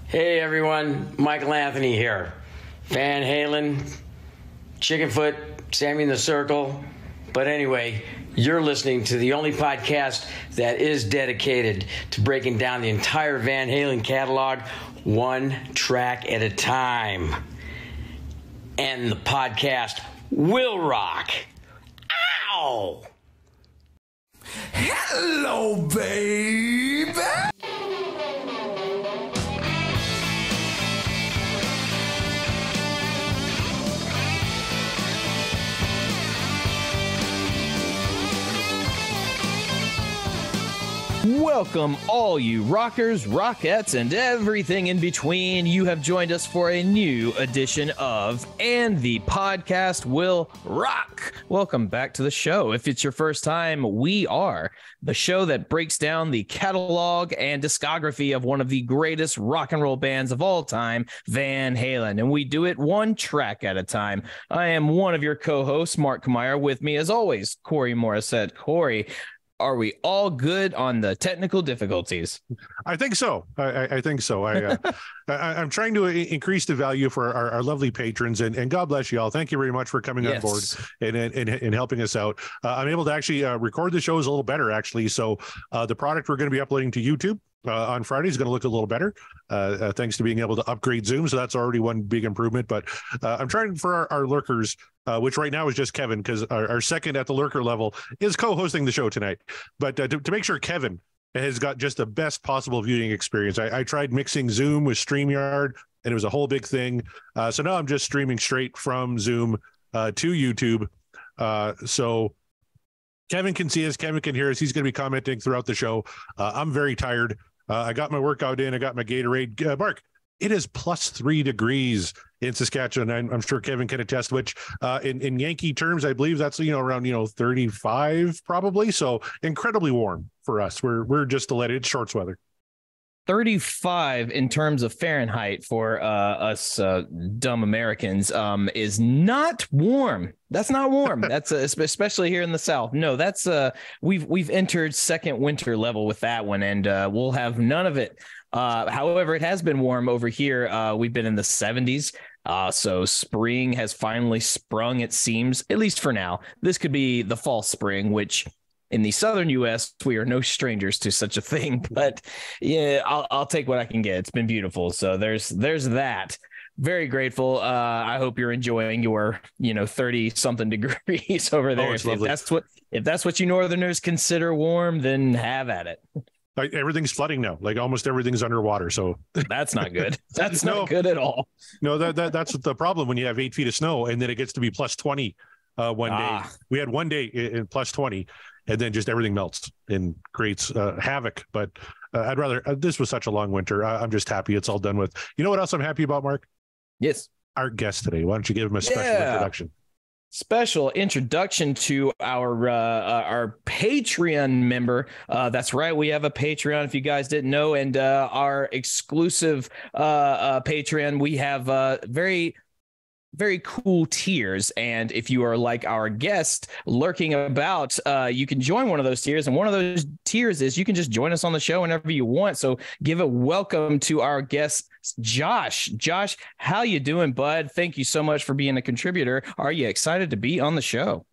Hey everyone, Michael Anthony here. Van Halen, Chickenfoot, Sammy in the Circle. But anyway, you're listening to the only podcast that is dedicated to breaking down the entire Van Halen catalog one track at a time. And the podcast will rock. Ow! Hello, baby! Welcome, all you rockers, rockettes, and everything in between. You have joined us for a new edition of And the Podcast Will Rock. Welcome back to the show. If it's your first time, we are the show that breaks down the catalog and discography of one of the greatest rock and roll bands of all time, Van Halen. And we do it one track at a time. I am one of your co-hosts, Mark Kamier. With me, as always, Corey Morissette. Corey, are we all good on the technical difficulties? I think so. I think so. I'm trying to increase the value for our lovely patrons, and God bless you all. Thank you very much for coming on board and helping us out. I'm able to actually record the shows a little better, actually. So the product we're going to be uploading to YouTube on Friday is going to look a little better, thanks to being able to upgrade Zoom. So that's already one big improvement. But I'm trying for our lurkers, which right now is just Kevin, because our second at the lurker level is co-hosting the show tonight. But to make sure Kevin has got just the best possible viewing experience, I tried mixing Zoom with StreamYard, and it was a whole big thing. So now I'm just streaming straight from Zoom to YouTube. So Kevin can see us, Kevin can hear us. He's going to be commenting throughout the show. I'm very tired. I got my workout in. I got my Gatorade. Mark, it is plus 3 degrees in Saskatchewan. I'm sure Kevin can attest, which in Yankee terms, I believe that's, around, 35 probably. So incredibly warm for us. We're just delighted. It's shorts weather. 35 in terms of Fahrenheit for us dumb Americans is not warm. That's not warm. That's especially here in the South. No, that's we've entered second winter level with that one, and we'll have none of it. However, it has been warm over here. We've been in the 70s. So spring has finally sprung, it seems, at least for now. This could be the fall spring, which in the southern U.S., we are no strangers to such a thing. But yeah, I'll take what I can get. It's been beautiful. So there's that. Very grateful. I hope you're enjoying your 30 something degrees over there. If that's what you Northerners consider warm, then have at it. Like everything's flooding now. Like almost everything's underwater. So that's not good. That's not good at all. No, that's the problem when you have 8 feet of snow and then it gets to be plus 20 one day. We had one day in plus 20, and then just everything melts and creates havoc. But I'd rather. This was such a long winter. I'm just happy it's all done with. You know what else I'm happy about, Mark? Yes. Our guest today. Why don't you give him a special introduction? Special introduction to our Patreon member. That's right. We have a Patreon, if you guys didn't know, and our exclusive Patreon. We have very cool tiers, and if you are like our guest lurking about, you can join one of those tiers, and one of those tiers is you can just join us on the show whenever you want. So give a welcome to our guest, Josh. How you doing, bud? Thank you so much for being a contributor. Are you excited to be on the show?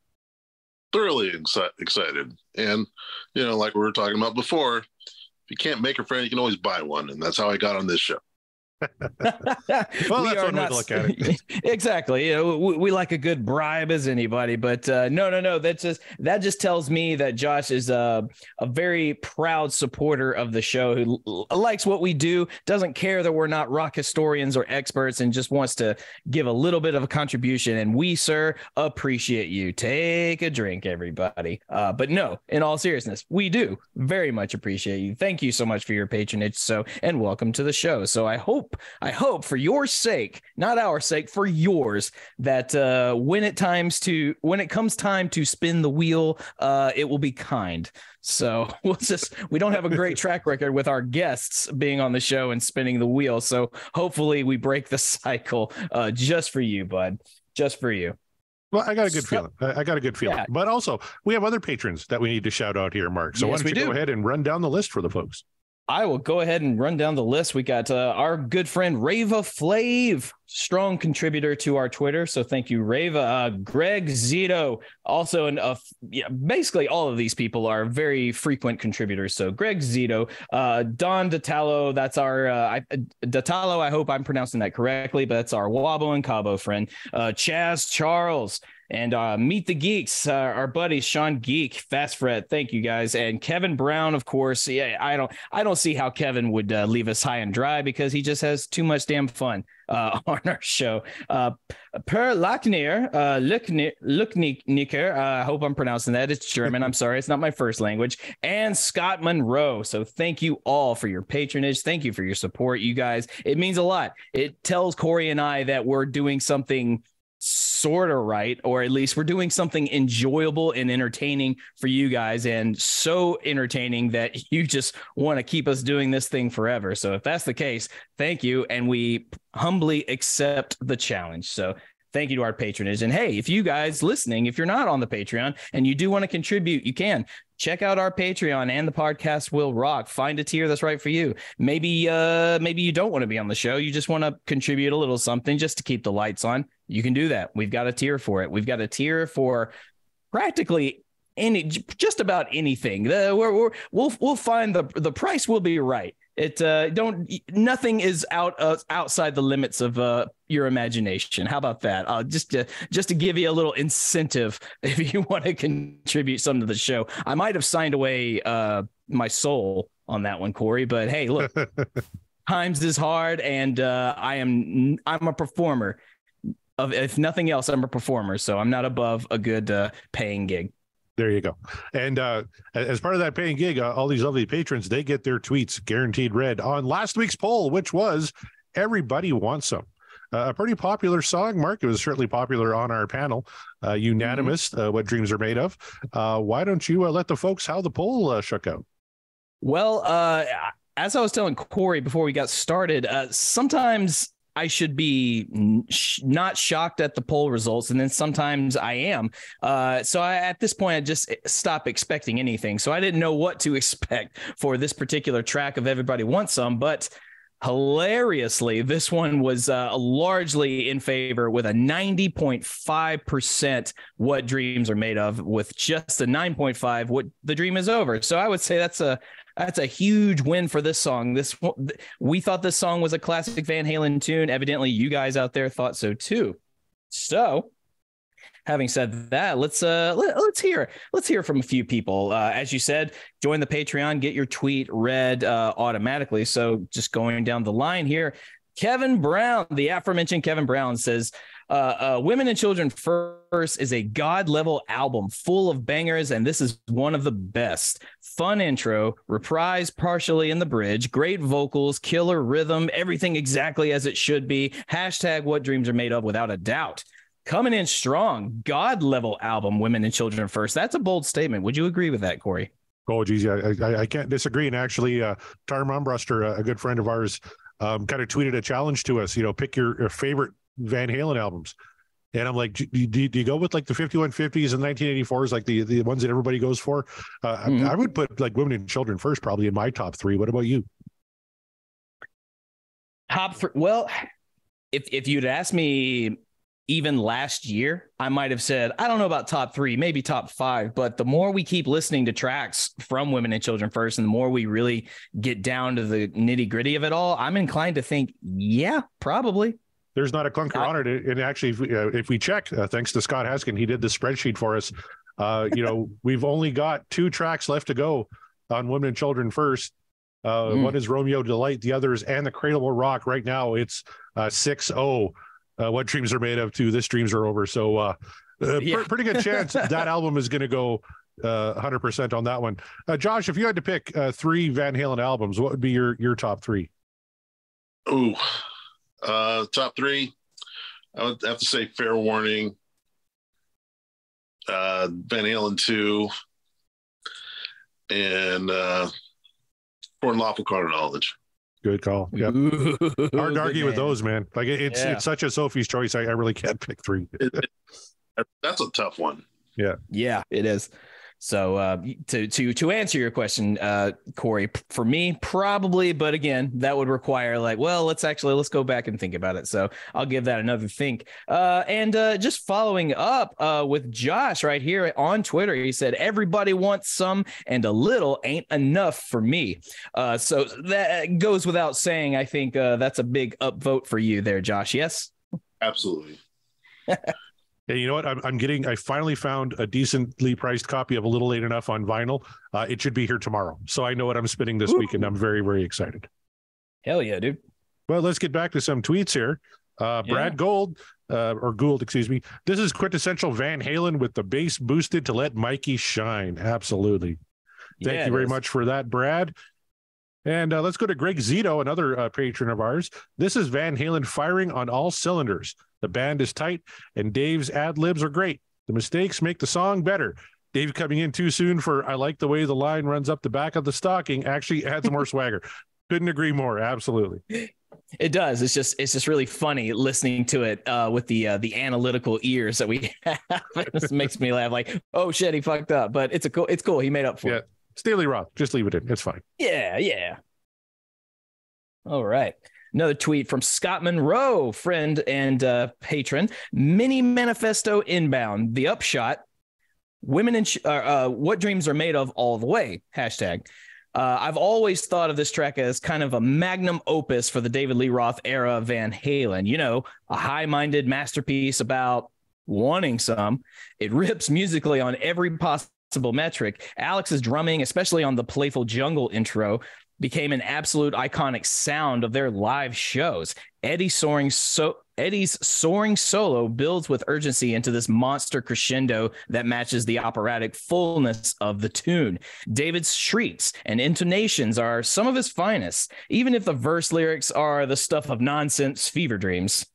Thoroughly excited. And like we were talking about before, if you can't make a friend, you can always buy one, and that's how I got on this show. Well, that's one way to look at it. Exactly. We like a good bribe as anybody, but no. That just tells me that Josh is a very proud supporter of the show, who likes what we do, doesn't care that we're not rock historians or experts, and just wants to give a little bit of a contribution. And we, sir, appreciate you. Take a drink, everybody. But no, in all seriousness, we do very much appreciate you. Thank you so much for your patronage. And welcome to the show. So I hope for your sake, not our sake, for yours, that when it comes time to spin the wheel, it will be kind. So we don't have a great track record with our guests being on the show and spinning the wheel. So hopefully we break the cycle just for you, bud, just for you. Well, I got a good feeling. Yeah. But also, we have other patrons that we need to shout out here, Mark. So why don't you go ahead and run down the list for the folks? I will go ahead and run down the list. We got our good friend Rava Flav, strong contributor to our Twitter. So thank you, Rava. Greg Zito, also basically all of these people are very frequent contributors. So Greg Zito, Don Datalo, that's our Datalo. I hope I'm pronouncing that correctly, but that's our Wabo and Cabo friend. Chaz Charles. And Meet the Geeks, our buddy Sean Geek, Fast Fred. Thank you guys, and Kevin Brown, of course. Yeah, I don't see how Kevin would leave us high and dry because he just has too much damn fun on our show. Per Lackner, Lucknicker, I hope I'm pronouncing that. It's German. I'm sorry, it's not my first language. And Scott Monroe. So thank you all for your patronage. Thank you for your support, you guys. It means a lot. It tells Corey and I that we're doing something sort of right, or at least we're doing something enjoyable and entertaining for you guys, and so entertaining that you just want to keep us doing this thing forever. So if that's the case, thank you, and we humbly accept the challenge. So thank you to our patronage. And hey, if you guys listening, if you're not on the Patreon and you do want to contribute, you can check out our Patreon, and the podcast will rock. Find a tier that's right for you. Maybe you don't want to be on the show. You just want to contribute a little something just to keep the lights on. You can do that. We've got a tier for it. We've got a tier for practically just about anything. We'll find the price will be right. Nothing is outside the limits of your imagination. How about that? Just to give you a little incentive if you want to contribute something to the show. I might have signed away my soul on that one, Corey, but hey, look, times is hard, and I'm a performer. If nothing else, I'm a performer, so I'm not above a good paying gig. There you go. And as part of that paying gig, all these lovely patrons, they get their tweets guaranteed read on last week's poll, which was Everybody Wants Some. A pretty popular song, Mark. It was certainly popular on our panel. Unanimous, What Dreams Are Made Of. Why don't you let the folks how the poll shook out? Well, as I was telling Corey before we got started, sometimes I should be not shocked at the poll results, and then sometimes I am. So at this point, I just stop expecting anything. So I didn't know what to expect for this particular track of Everybody Wants Some, but hilariously, this one was largely in favor with a 90.5% What Dreams Are Made Of, with just a 9.5 What the Dream Is Over. So I would say that's a huge win for this song. We thought this song was a classic Van Halen tune. Evidently, you guys out there thought so too. So, having said that, let's hear from a few people. As you said, join the Patreon, get your tweet read automatically. So, just going down the line here, Kevin Brown, the aforementioned Kevin Brown, says, Women and Children First is a God-level album full of bangers, and this is one of the best. Fun intro, reprise partially in the bridge, great vocals, killer rhythm, everything exactly as it should be. # What Dreams Are Made Of, without a doubt. Coming in strong, God-level album, Women and Children First. That's a bold statement. Would you agree with that, Corey? Oh, geez, I can't disagree. And actually, Tar Mumbruster, a good friend of ours, kind of tweeted a challenge to us, pick your favorite Van Halen albums. And I'm like, do you go with like the 5150s and 1984s, like the ones that everybody goes for? I would put like Women and Children First probably in my top three. What about you? Top three. Well, if you'd asked me even last year, I might have said, I don't know about top three, maybe top five. But the more we keep listening to tracks from Women and Children First, and the more we really get down to the nitty gritty of it all, I'm inclined to think, yeah, probably. There's not a clunker on it. And actually, if we check, thanks to Scott Haskin, he did the spreadsheet for us. We've only got 2 tracks left to go on Women and Children First. One is Romeo Delight, the other is And the Cradle Will Rock. Right now, it's 6-0. What Dreams Are Made Of to This Dreams Are Over. So pretty good chance that album is going to go 100% on that one. Josh, if you had to pick 3 Van Halen albums, what would be your top 3? Ooh. Top 3, I would have to say Fair Warning, Van Halen 2, and For Unlawful Carnal Knowledge. Good call. Yeah, hard to argue with those, man. Like it's such a Sophie's choice. I really can't pick 3. That's a tough one. Yeah, it is. So to answer your question, Corey, for me, probably, but again, that would require let's go back and think about it. So I'll give that another think. And just following up with Josh right here on Twitter, he said, everybody wants some and a little ain't enough for me. So that goes without saying. I think that's a big upvote for you there, Josh. Yes? Absolutely. And you know what? I finally found a decently priced copy of A Little Late Enough on vinyl. It should be here tomorrow. So I know what I'm spinning this week, and I'm very, very excited. Hell yeah, dude. Well, let's get back to some tweets here. Brad Gould, excuse me. This is quintessential Van Halen with the bass boosted to let Mikey shine. Absolutely. Thank you very much for that, Brad. And let's go to Greg Zito, another patron of ours. This is Van Halen firing on all cylinders. The band is tight, and Dave's ad-libs are great. The mistakes make the song better. Dave coming in too soon for I like the way the line runs up the back of the stocking actually adds more swagger. Couldn't agree more. Absolutely. It does. It's just really funny listening to it with the analytical ears that we have. This makes me laugh like, oh shit, he fucked up. But it's cool. He made up for it. Steely Roth. Just leave it in. It's fine. Yeah. All right. Another tweet from Scott Monroe, friend and patron. Mini manifesto inbound. The upshot: women and what dreams are made of all the way. #. I've always thought of this track as kind of a magnum opus for the David Lee Roth era of Van Halen. You know, a high-minded masterpiece about wanting some. It rips musically on every possible metric. Alex's drumming, especially on the Playful Jungle intro, became an absolute iconic sound of their live shows. Eddie's soaring solo builds with urgency into this monster crescendo that matches the operatic fullness of the tune. David's shrieks and intonations are some of his finest, even if the verse lyrics are the stuff of nonsense fever dreams.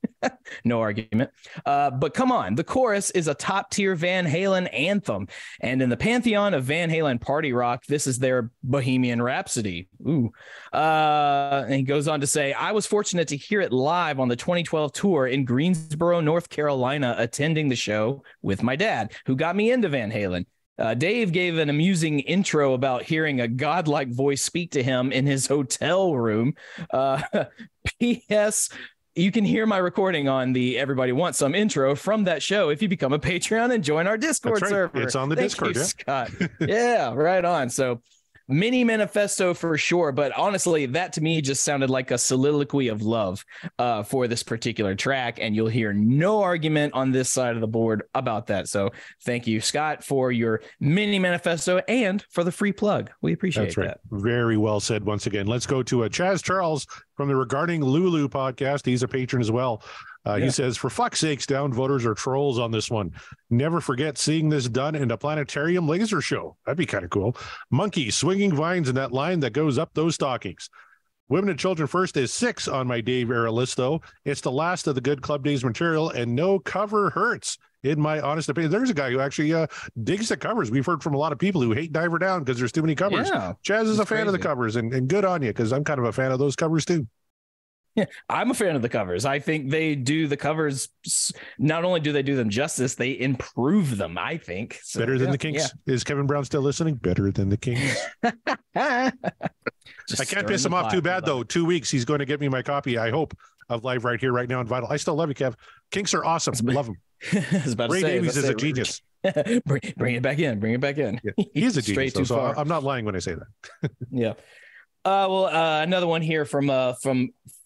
No argument. But come on, the chorus is a top-tier Van Halen anthem. And in the pantheon of Van Halen party rock, this is their Bohemian Rhapsody. Ooh. And he goes on to say, I was fortunate to hear it live on the 2012 tour in Greensboro, North Carolina, attending the show with my dad, who got me into Van Halen. Dave gave an amusing intro about hearing a godlike voice speak to him in his hotel room. P.S. You can hear my recording on the Everybody Wants Some intro from that show if you become a Patreon and join our Discord server. It's on the Discord, you, Scott. Yeah, right on. So mini manifesto for sure, but honestly, that to me just sounded like a soliloquy of love for this particular track, and you'll hear no argument on this side of the board about that. So thank you, Scott, for your mini manifesto and for the free plug. We appreciate that. Very well said once again. Let's go to Chaz Charles from the Regarding Lulu podcast. He's a patron as well. He says, for fuck's sakes, down voters are trolls on this one. Never forget seeing this done in a planetarium laser show. That'd be kind of cool. Monkeys, swinging vines, and that line that goes up those stockings. Women and Children First is 6 on my Dave era list, though. It's the last of the good Club Days material, and no cover hurts, in my honest opinion. There's a guy who actually digs the covers. We've heard from a lot of people who hate Diver Down because there's too many covers. Yeah, Chaz is a fan of the covers, and good on you, because I'm kind of a fan of those covers, too. Yeah, I'm a fan of the covers. I think they do the covers. Not only do they do them justice, they improve them, I think. So, better than the Kinks. Yeah. Is Kevin Brown still listening? Better than the Kinks. I can't piss him off too bad, though. 2 weeks, he's going to get me my copy, I hope, of Live Right Here, Right Now on Vinyl. I still love you, Kev. Kinks are awesome. Love them. Ray Davies is a genius. Bring it back in. Bring it back in. Yeah, he is a genius, though, so I'm not lying when I say that. Yeah. Another one here from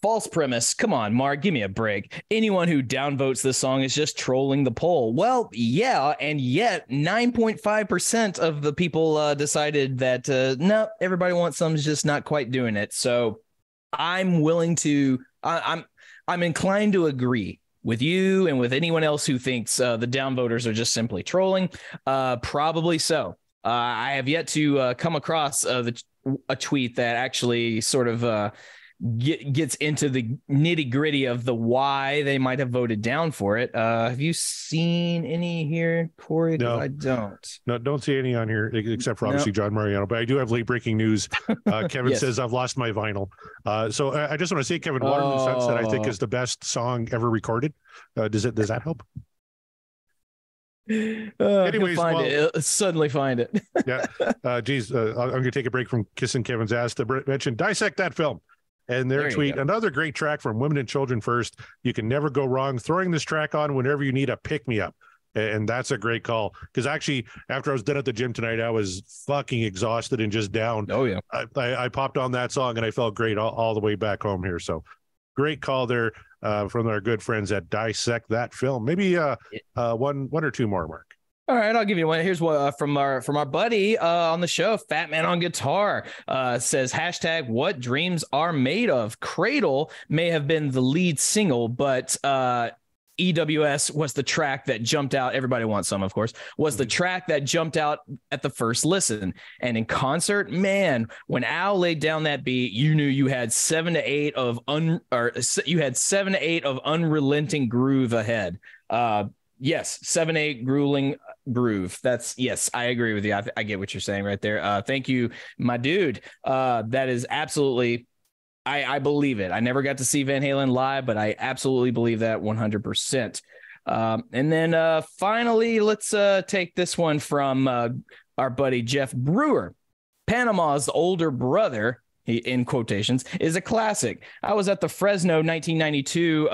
False Premise. Come on, Mark, give me a break. Anyone who downvotes this song is just trolling the poll. Well, yeah, and yet 9.5% of the people decided that no, Everybody Wants Some is just not quite doing it. So I'm willing to. I'm inclined to agree with you and with anyone else who thinks the downvoters are just simply trolling. Probably so. I have yet to come across a tweet that actually sort of gets into the nitty gritty of the why they might have voted down for it. Have you seen any here, Corey? No, I don't. No, don't see any on here except for obviously John Mariano. But I do have late breaking news. Kevin says I've lost my vinyl. So I just want to say Kevin Waterman Sunset I think is the best song ever recorded. Does that help? Anyways, find it. Suddenly find it. Yeah. I'm going to take a break from kissing Kevin's ass to mention Dissect That Film. And their tweet, another great track from Women and Children First. You can never go wrong throwing this track on whenever you need a pick-me-up. And that's a great call. Because actually, after I was done at the gym tonight, I was fucking exhausted and just down. Oh, yeah. I popped on that song, and I felt great all the way back home here. So great call there from our good friends at Dissect That Film. Maybe one or two more, Mark. All right, I'll give you one. Here's what from our buddy on the show, Fat Man on Guitar, says hashtag what dreams are made of. Cradle may have been the lead single, but EWS was the track that jumped out. Everybody wants some, of course, was the track that jumped out at the first listen. And in concert, man, when Al laid down that beat, you knew you had 7 to 8 of unrelenting groove ahead. Yes, 7/8 grueling groove. Yes, I agree with you. I get what you're saying right there. Thank you, my dude. That is absolutely, I believe it. I never got to see Van Halen live, but I absolutely believe that 100%. And then finally, let's take this one from our buddy Jeff Brewer. Panama's older brother, in quotations, is a classic. I was at the Fresno 1992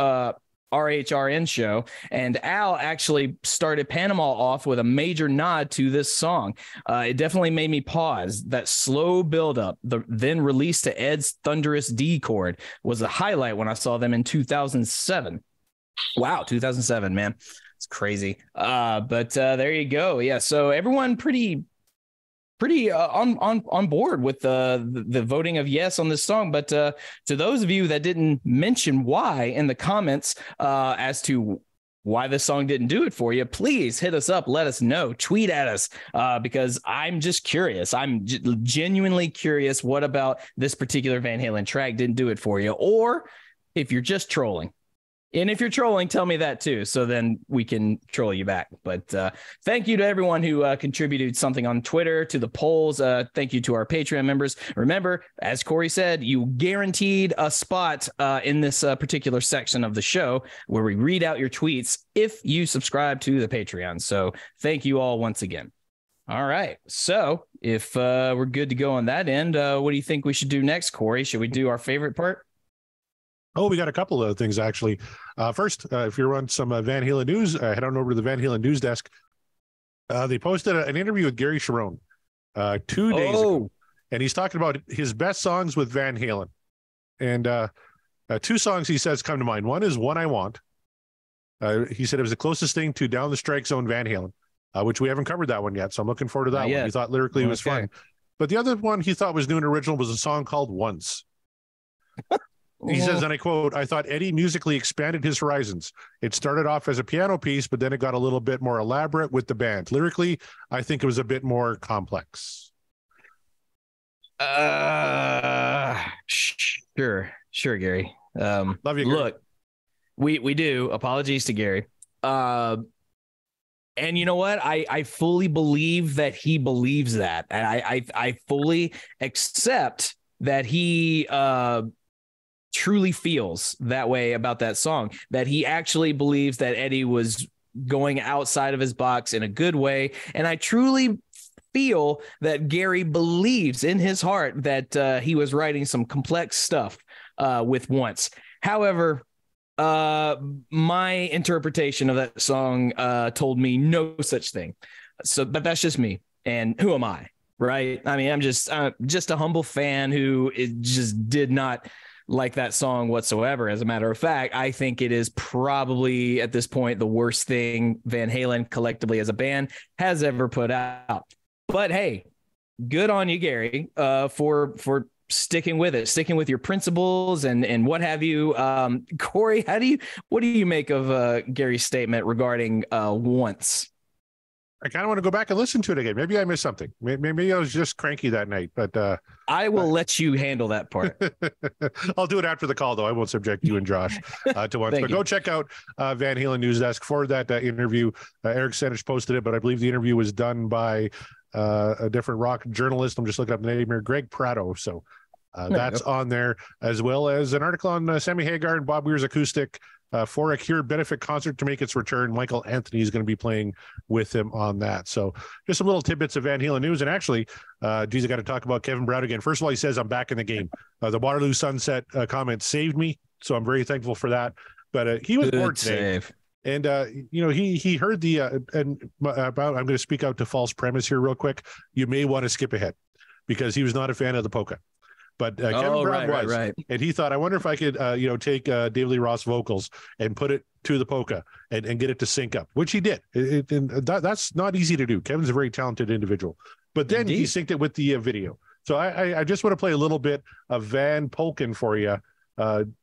RHRN show, and Al actually started Panama off with a major nod to this song. It definitely made me pause. That slow buildup, then release to Ed's thunderous D chord, was a highlight when I saw them in 2007. Wow, 2007, man. It's crazy. But there you go. Yeah, so everyone pretty on board with the voting of yes on this song. But to those of you that didn't mention why in the comments as to why this song didn't do it for you, please hit us up. Let us know. Tweet at us because I'm just curious. I'm genuinely curious what about this particular Van Halen track didn't do it for you, or if you're just trolling. And if you're trolling, tell me that too, so then we can troll you back. But thank you to everyone who contributed something on Twitter, to the polls. Thank you to our Patreon members. Remember, as Corey said, you guaranteed a spot in this particular section of the show where we read out your tweets if you subscribe to the Patreon. So thank you all once again. All right. So if we're good to go on that end, what do you think we should do next, Corey? Should we do our favorite part? Oh, we got a couple of things, actually. First, if you're on some Van Halen news, head on over to the Van Halen news desk. They posted an interview with Gary Cherone 2 days ago, and he's talking about his best songs with Van Halen. And two songs he says come to mind. One is One I Want. He said it was the closest thing to Down the Strike Zone Van Halen, which we haven't covered that one yet, so I'm looking forward to that one. He thought lyrically it was fun. But the other one he thought was new and original was a song called Once. He says, and I quote, I thought Eddie musically expanded his horizons. It started off as a piano piece, but then it got a little bit more elaborate with the band. Lyrically, I think it was a bit more complex. Sure, Gary. Love you, Gary. Look, we do. Apologies to Gary. And you know what? I fully believe that he believes that. And I fully accept that he truly feels that way about that song, that he actually believes that Eddie was going outside of his box in a good way. And I truly feel that Gary believes in his heart that he was writing some complex stuff with Once. However, my interpretation of that song told me no such thing. But that's just me. And who am I? Right. I mean, I'm just a humble fan who just did not like that song whatsoever. As a matter of fact, I think it is probably at this point the worst thing Van Halen collectively as a band has ever put out. But hey, good on you, Gary, for sticking with it, sticking with your principles and what have you. Corey, what do you make of Gary's statement regarding Once? I kind of want to go back and listen to it again. Maybe I missed something. Maybe I was just cranky that night, but I will let you handle that part. I'll do it after the call, though. I won't subject you and Josh to Once. But go check out Van Halen News Desk for that interview. Eric Senich posted it, but I believe the interview was done by a different rock journalist. I'm just looking up the name here, Greg Prato. So that's on there, as well as an article on Sammy Hagar and Bob Weir's acoustic for a Cure benefit concert to make its return. Michael Anthony is going to be playing with him on that. So just some little tidbits of Van Halen news. And actually, geez, I got to talk about Kevin Brown again. First of all, he says, I'm back in the game. The Waterloo Sunset comment saved me. So I'm very thankful for that. But he was bored today. Save. And, he heard the, about, I'm going to speak out to false premise here real quick. You may want to skip ahead because he was not a fan of the polka. But Kevin Brown was, right. And he thought, I wonder if I could, take David Lee Roth vocals and put it to the polka and get it to sync up, which he did. That's not easy to do. Kevin's a very talented individual. But then he synced it with the video. So I just want to play a little bit of Van Polken for you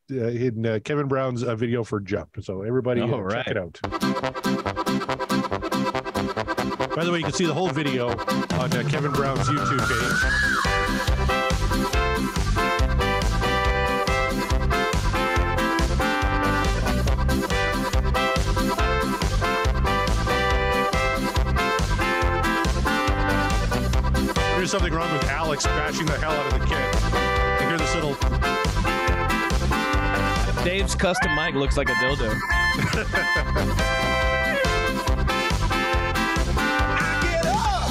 in Kevin Brown's video for Jump. So everybody check it out. By the way, you can see the whole video on Kevin Brown's YouTube page. There's something wrong with Alex bashing the hell out of the kid. You hear this little... Dave's custom mic looks like a dildo. I get up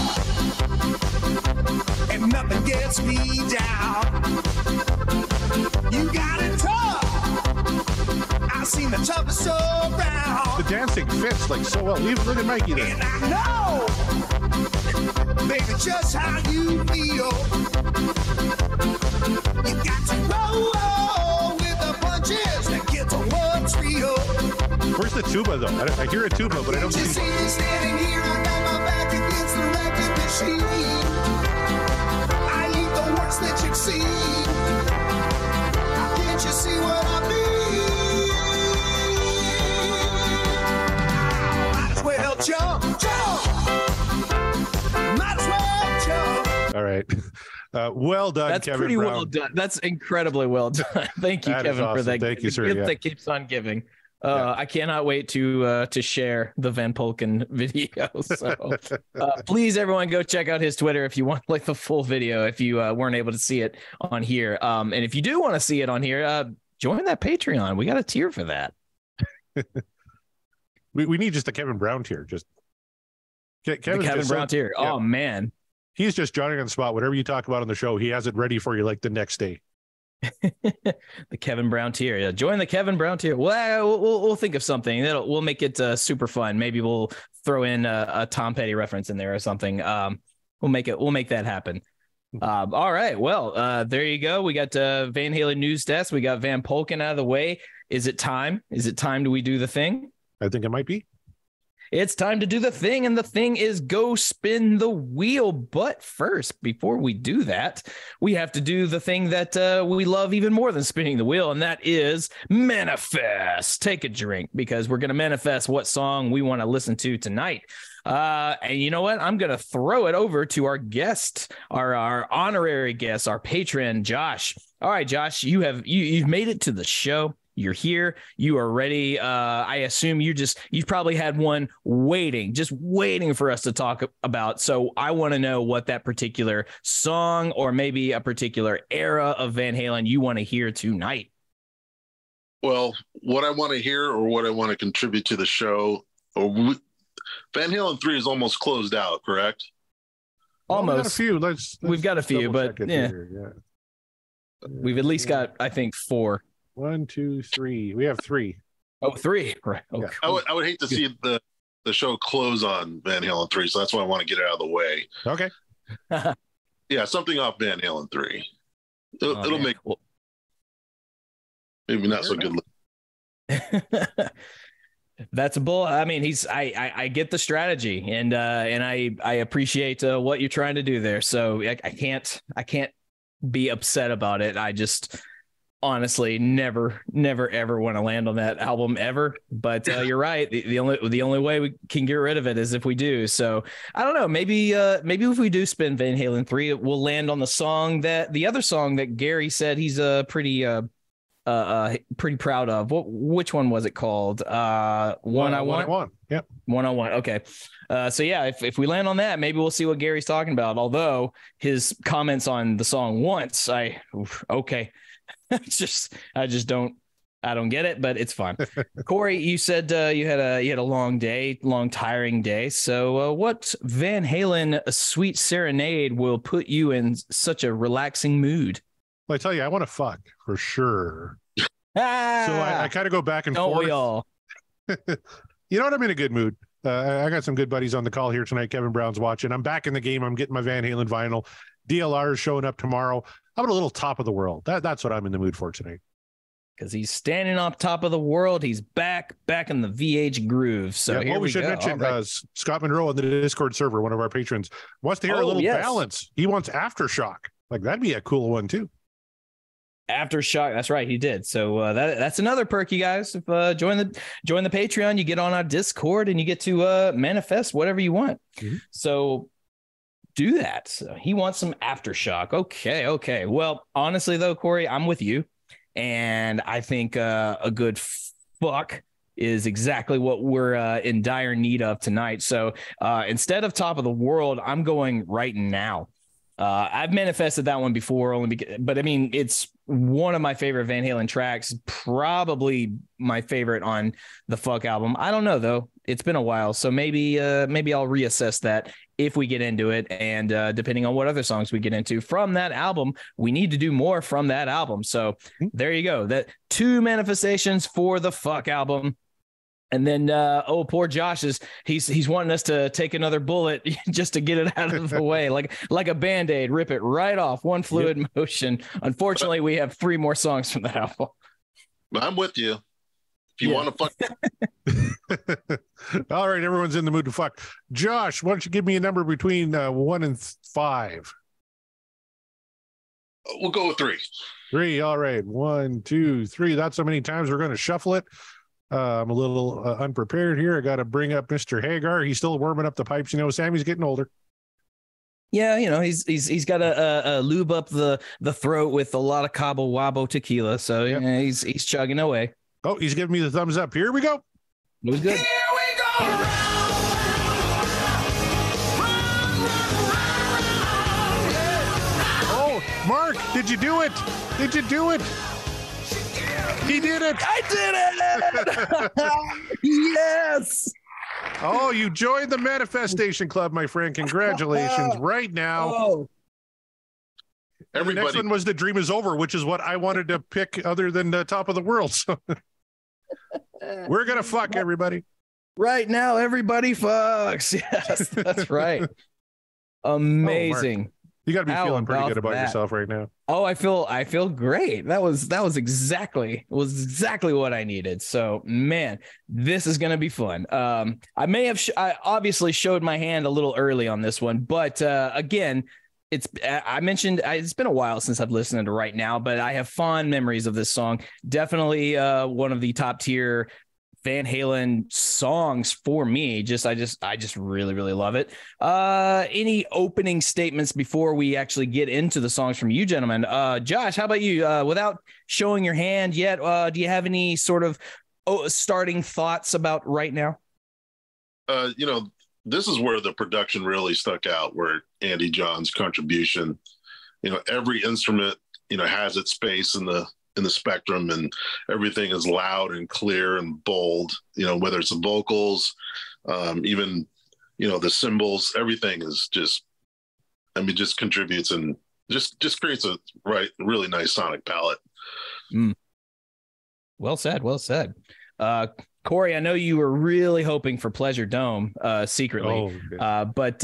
and nothing gets me down. You got it tough. I've seen the toughest around. The dancing fits like so well. Even look at Mikey there. And I know, baby, just how you feel. You got to roll with the punches and get to what's real. Where's the tuba though? I hear a tuba, but I don't see. You see me standing here, I got my back against the record machine. I ain't the worst that you've seen. Can't you see what I mean? Might as well jump. Might as well jump. All right. Well done, That's Kevin pretty Brown. Well done. That's incredibly well done. Thank you, Kevin, awesome. for that. Thank you, sir. Gift that keeps on giving. I cannot wait to share the Van Polken video. So please, everyone, go check out his Twitter if you want like the full video. If you weren't able to see it on here, and if you do want to see it on here, join that Patreon. We got a tier for that. we need just a Kevin Brown tier. Just Kevin Brown tier. Yeah. Oh man. He's just Johnny on the spot. Whatever you talk about on the show, he has it ready for you like the next day. The Kevin Brown tier. Yeah, join the Kevin Brown tier. Well, we'll think of something. We'll make it super fun. Maybe we'll throw in a Tom Petty reference in there or something. We'll make that happen. All right. Well, there you go. We got Van Halen news desk. We got Van Polken out of the way. Is it time? Do we do the thing? I think it might be. It's time to do the thing, and the thing is go spin the wheel. But first, before we do that, we have to do the thing that we love even more than spinning the wheel, and that is manifest. Take a drink, because we're going to manifest what song we want to listen to tonight. And you know what? I'm going to throw it over to our guest, our honorary guest, our patron, Josh. All right, Josh, you've made it to the show. You're here. You are ready. I assume you've probably had one just waiting for us to talk about. So I want to know what that particular song or maybe a particular era of Van Halen you want to hear tonight. Well, what I want to hear or what I want to contribute to the show, Van Halen 3 is almost closed out, correct? Almost. Well, we've got a few, but yeah. We've at least got, I think, 4. 1, 2, 3. We have 3. Oh, 3. Right. Oh, yeah. I would hate to see the show close on Van Halen 3, so that's why I want to get it out of the way. Okay. Yeah, something off Van Halen 3. It'll make maybe not so good. That's a bull. I mean, I get the strategy, and I appreciate what you're trying to do there. So I can't be upset about it. I just honestly never ever want to land on that album ever. But you're right. The only way we can get rid of it is if we do. So I don't know. Maybe if we do spin Van Halen 3, we'll land on the other song that Gary said he's pretty proud of. Which one was it called? One I Want. Yep. 101. Okay. So yeah, if we land on that, maybe we'll see what Gary's talking about. Although his comments on the song Once, okay. I just don't I don't get it, but it's fun. Corey, you said you had a long day, long tiring day. So what Van Halen Sweet Serenade will put you in such a relaxing mood? Well, I tell you, I want to fuck for sure. Ah, So I kind of go back and don't forth. we all? You know what? I'm in a good mood. I got some good buddies on the call here tonight. Kevin Brown's watching. I'm back in the game. I'm getting my Van Halen vinyl. DLR is showing up tomorrow. How about a little Top of the World? That's what I'm in the mood for tonight. Because he's standing on top of the world. He's back in the VH groove. So here we should go. mention Right. Scott Monroe on the Discord server, one of our patrons, wants to hear a little balance. He wants Aftershock. Like, that'd be a cool one too. Aftershock, that's right, he did. So that's another perk, you guys. If join the Patreon, you get on our Discord and you get to manifest whatever you want. Mm-hmm. So do that. So he wants some Aftershock. Okay. Well, honestly though, Corey, I'm with you, and I think a good fuck is exactly what we're in dire need of tonight. So instead of Top of the World, I'm going Right Now. I've manifested that one before, but I mean, it's one of my favorite Van Halen tracks, probably my favorite on the Fuck album. I don't know though. It's been a while, so maybe I'll reassess that if we get into it, and depending on what other songs we get into from that album, we need to do more from that album. So there you go. That 2 manifestations for the Fuck album. And then, poor Josh he's wanting us to take another bullet just to get it out of the way, like a Band-Aid, rip it right off, one fluid motion. Unfortunately, we have 3 more songs from that album. I'm with you. If you want to fuck. All right, everyone's in the mood to fuck. Josh, why don't you give me a number between 1 and 5? We'll go with 3. 3. All right. 1, 2, 3. That's how many times we're going to shuffle it. I'm a little unprepared here. I got to bring up Mr. Hagar. He's still warming up the pipes. You know, Sammy's getting older. Yeah, you know, he's got to lube up the throat with a lot of Cabo Wabo tequila. So yeah, he's chugging away. Oh, he's giving me the thumbs up. Here we go. It was good. Here we go. Oh, Mark, did you do it? Did you do it? He did it. I did it. Yes. Oh, you joined the Manifestation Club, my friend. Congratulations. Right now. Oh. Everybody. The next one was The Dream Is Over, which is what I wanted to pick other than the Top of the World. So we're going to fuck everybody. Right now, everybody fucks. Yes, that's right. Amazing. You got to be How feeling pretty about good about that? yourself right now. Oh, I feel great. That was exactly what I needed. So, man, this is gonna be fun. I may have I obviously showed my hand a little early on this one, but again, I mentioned it's been a while since I've listened to Right Now, but I have fond memories of this song. Definitely one of the top tier Van Halen songs for me. I just really, really love it. Any opening statements before we actually get into the songs from you gentlemen? Josh, how about you? Without showing your hand yet, do you have any sort of starting thoughts about Right Now? You know, this is where the production really stuck out, where Andy John's contribution, you know, every instrument, you know, has its space in the spectrum, and everything is loud and clear and bold, you know, whether it's the vocals, even, you know, the cymbals, everything is just contributes and just creates a really nice sonic palette. Well said. Corey, I know you were really hoping for Pleasure Dome secretly, but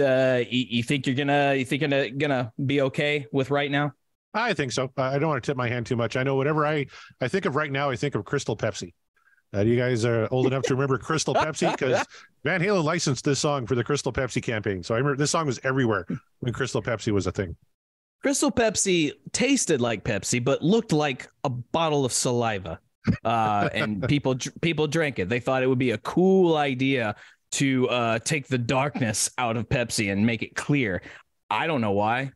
you think you're gonna be okay with Right Now? I think so. I don't want to tip my hand too much. I know whenever I think of Right Now, I think of Crystal Pepsi. You guys are old enough to remember Crystal Pepsi, because Van Halen licensed this song for the Crystal Pepsi campaign. So I remember this song was everywhere when Crystal Pepsi was a thing. Crystal Pepsi tasted like Pepsi, but looked like a bottle of saliva. And people drank it. They thought it would be a cool idea to take the darkness out of Pepsi and make it clear. I don't know why.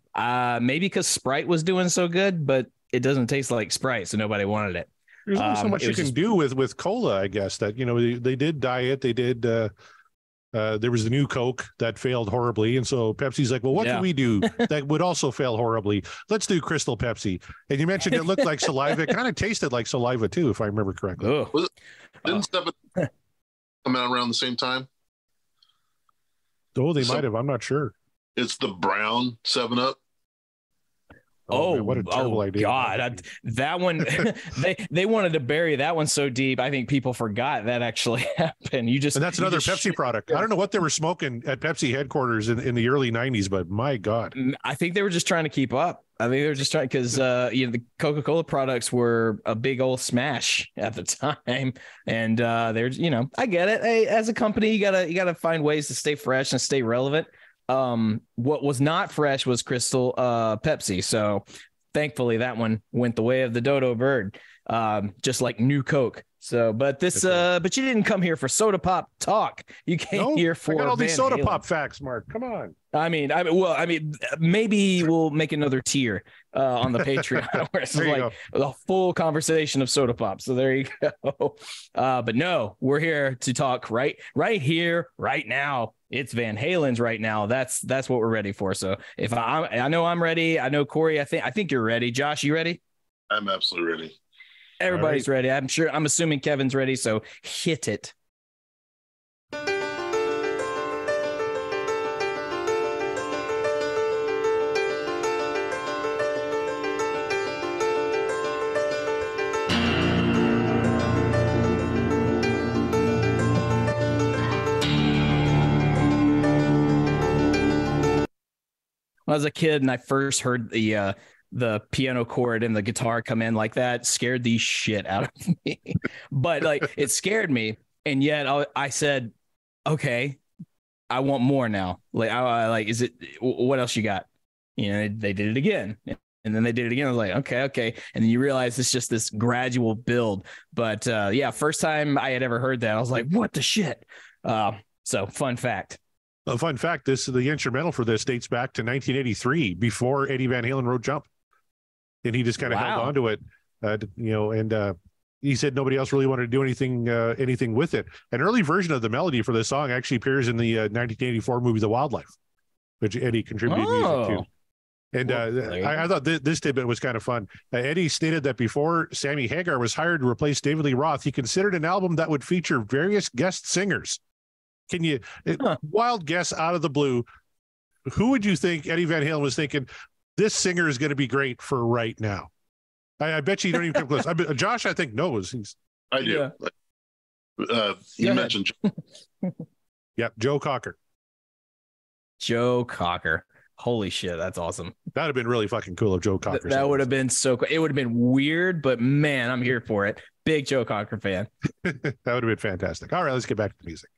Maybe because Sprite was doing so good, but it doesn't taste like Sprite, so nobody wanted it. There's only so much you can do with cola, I guess. That, you know, they did diet, they did There was the new Coke that failed horribly. And so Pepsi's like, well, what can we do that would also fail horribly? Let's do Crystal Pepsi. And you mentioned it looked like saliva. It kind of tasted like saliva too, if I remember correctly. Didn't 7 come out around the same time? Oh, they might have. I'm not sure. It's the brown 7-Up. Man, what a terrible idea. God, that one, they wanted to bury that one so deep. I think people forgot that actually happened. And that's another Pepsi product. I don't know what they were smoking at Pepsi headquarters in the early 90s, but my God. I think they were just trying to keep up. I think they were just trying because the Coca-Cola products were a big old smash at the time, and there's I get it. Hey, as a company, you gotta find ways to stay fresh and stay relevant. What was not fresh was Crystal Pepsi. So thankfully that one went the way of the dodo bird, just like new Coke. So, but you didn't come here for soda pop talk. You came here for I got all these soda Halen. Pop facts, Mark. Come on. I mean, maybe we'll make another tier on the Patreon where it's like a full conversation of soda pop. So there you go. But no, we're here to talk right here, right now. It's Van Halen's right now. That's what we're ready for. So if I know I'm ready. I know Corey. I think you're ready. Josh, you ready? I'm absolutely ready. Everybody's ready. I'm assuming Kevin's ready. So hit it. When I was a kid and I first heard the piano chord and the guitar come in like that, scared the shit out of me. But like it scared me, and yet I said, okay, I want more now. Like I like, is it what else you got? They did it again. And then they did it again. I was like, okay. And then you realize it's just this gradual build. But first time I had ever heard that, I was like, what the shit? So fun fact. A fun fact, the instrumental for this dates back to 1983, before Eddie Van Halen wrote Jump. And he just kind of held on to it, and he said nobody else really wanted to do anything with it. An early version of the melody for this song actually appears in the 1984 movie The Wildlife, which Eddie contributed music to. And I thought this tidbit was kind of fun. Eddie stated that before Sammy Hagar was hired to replace David Lee Roth, he considered an album that would feature various guest singers. Can you, wild guess out of the blue, who would you think Eddie Van Halen was thinking, this singer is going to be great for right now? I bet you don't even come close. Josh, I think, knows. I do. Yeah. You mentioned. Yep, Joe Cocker. Joe Cocker. Holy shit, that's awesome. That would have been really fucking cool if Joe Cocker. That would have been so cool. It would have been weird, but man, I'm here for it. Big Joe Cocker fan. That would have been fantastic. All right, let's get back to the music.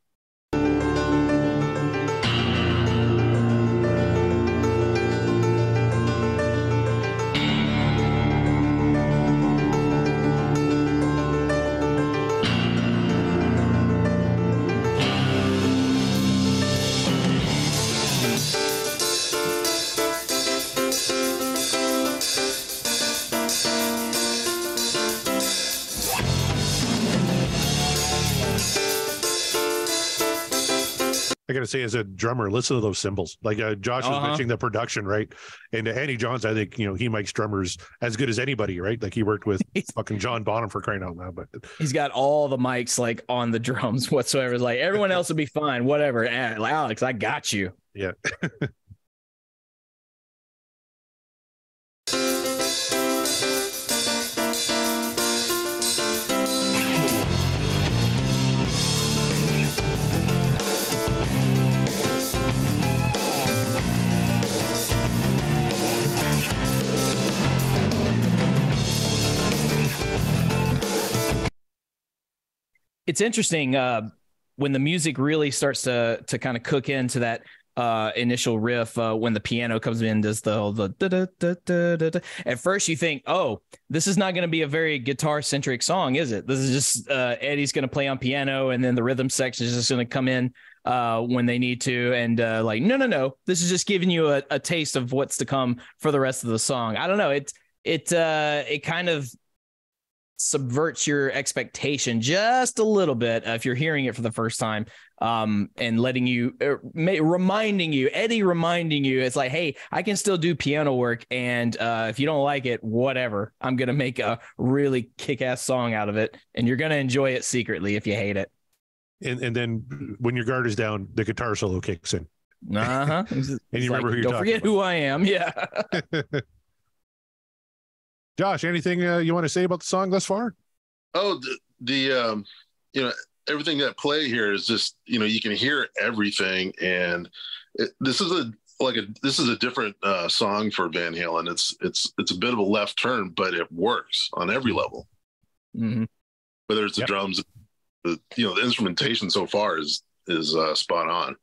I got to say, as a drummer, listen to those cymbals. Like Josh was mentioning the production, right? And Andy Johns, I think, he makes drummers as good as anybody, right? Like he worked with fucking John Bonham for crying out loud. But he's got all the mics like on the drums whatsoever. It's like everyone else will be fine, whatever. Alex, I got you. Yeah. It's interesting when the music really starts to kind of cook into that initial riff when the piano comes in, does the da, da, da, da, da, da. At first you think, oh, this is not going to be a very guitar centric song, is it? This is just Eddie's going to play on piano and then the rhythm section is just going to come in when they need to, and no, this is just giving you a taste of what's to come for the rest of the song. I don't know, it kind of subverts your expectation just a little bit if you're hearing it for the first time, and letting you reminding you it's like, hey, I can still do piano work, and if you don't like it, whatever, I'm gonna make a really kick-ass song out of it, and you're gonna enjoy it secretly if you hate it. And then when your guard is down, the guitar solo kicks in. And you remember who you're don't talking forget about. who I am. Yeah. Josh, anything you want to say about the song thus far? Oh, the everything that play here is just, you can hear everything, and this is a different song for Van Halen. It's a bit of a left turn, but it works on every level. Mm-hmm. Whether it's the drums, the instrumentation so far is spot on.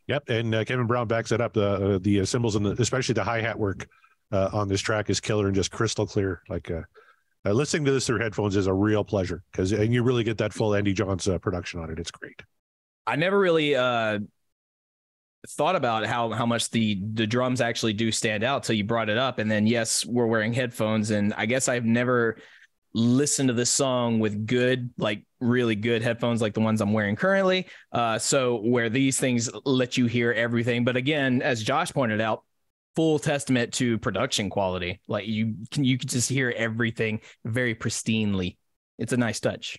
Yep, and Kevin Brown backs it up. The cymbals and especially the hi-hat work on this track is killer and just crystal clear. Like listening to this through headphones is a real pleasure and you really get that full Andy Johns production on it. It's great. I never really thought about how much the drums actually do stand out till you brought it up. And then, yes, we're wearing headphones, and I guess I've never listened to this song with really good headphones like the ones I'm wearing currently. So where these things let you hear everything. But again, as Josh pointed out, full testament to production quality. Like you can just hear everything very pristinely. It's a nice touch.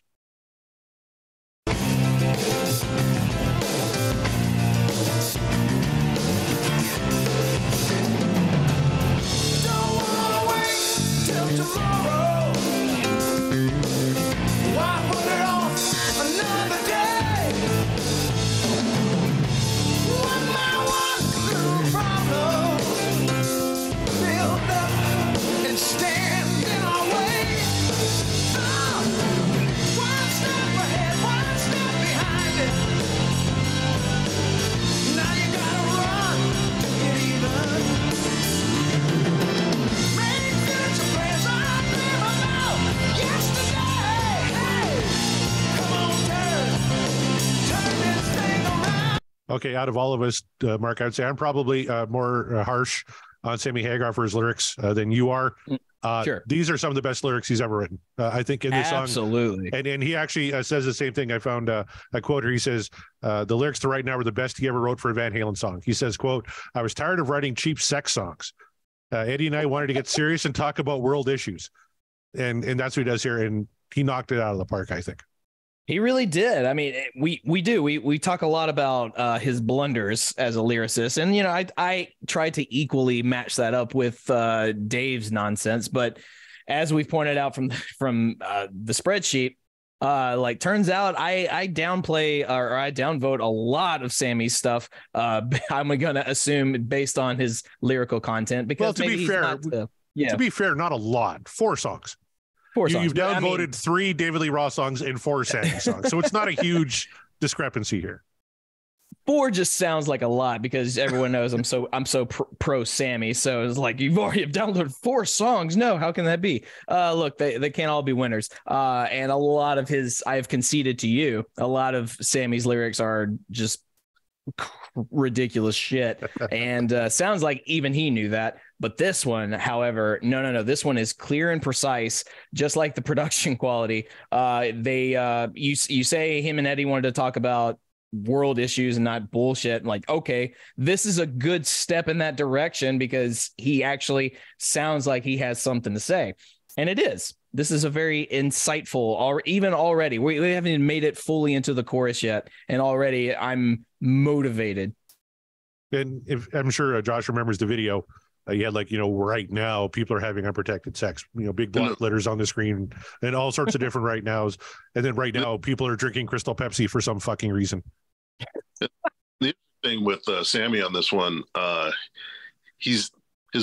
Okay, out of all of us, Mark, I'd say I'm probably more harsh on Sammy Hagar for his lyrics than you are. Sure. These are some of the best lyrics he's ever written, I think, in this song. Absolutely. And he actually says the same thing. I found a quote here. He says, the lyrics to Right Now were the best he ever wrote for a Van Halen song. He says, quote, "I was tired of writing cheap sex songs. Eddie and I wanted to get serious and talk about world issues." And that's what he does here. And he knocked it out of the park, I think. He really did. I mean, we talk a lot about his blunders as a lyricist, and I try to equally match that up with Dave's nonsense. But as we've pointed out from the spreadsheet, turns out I downplay or I downvote a lot of Sammy's stuff. I'm gonna assume based on his lyrical content, because to be fair, not a lot. 4 songs. 4 songs. You've downvoted 3 David Lee Roth songs and 4 Sammy songs. So it's not a huge discrepancy here. 4 just sounds like a lot because everyone knows I'm so pro Sammy. So it's like, you've already downloaded 4 songs. No, how can that be? Look, they can't all be winners. And a lot of I have conceded to you, a lot of Sammy's lyrics are just ridiculous shit. And sounds like even he knew that. But this one, however, no. This one is clear and precise, just like the production quality. You say him and Eddie wanted to talk about world issues and not bullshit. Like, okay, this is a good step in that direction because he actually sounds like he has something to say. And it is. This is a very insightful, or even already, we haven't even made it fully into the chorus yet. And already I'm motivated. And I'm sure Josh remembers the video. You had right now people are having unprotected sex, big block letters on the screen and all sorts of different right nows. And then right now people are drinking Crystal Pepsi for some fucking reason. The thing with Sammy on this one, his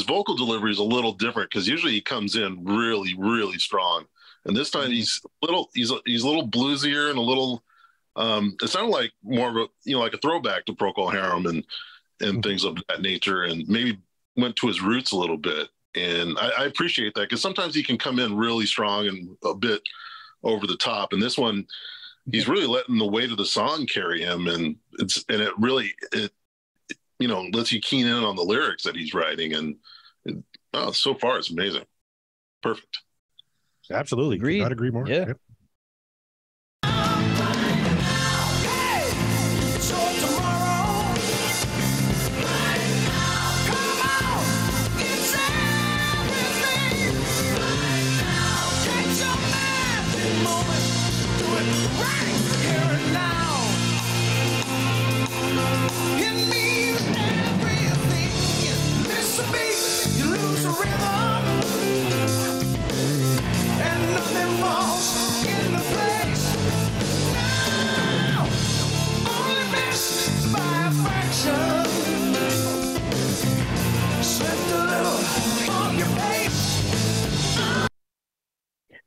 vocal delivery is a little different because usually he comes in really, really strong. And this time he's a little bluesier and a little, it sounded like more of a, like a throwback to Procol Harum and things of that nature. And maybe went to his roots a little bit, and I appreciate that because sometimes he can come in really strong and a bit over the top, and this one he's really letting the weight of the song carry him, and it really lets you keen in on the lyrics that he's writing, and so far it's amazing, perfect. Absolutely. Agreed. Cannot agree more. Yeah. Yep.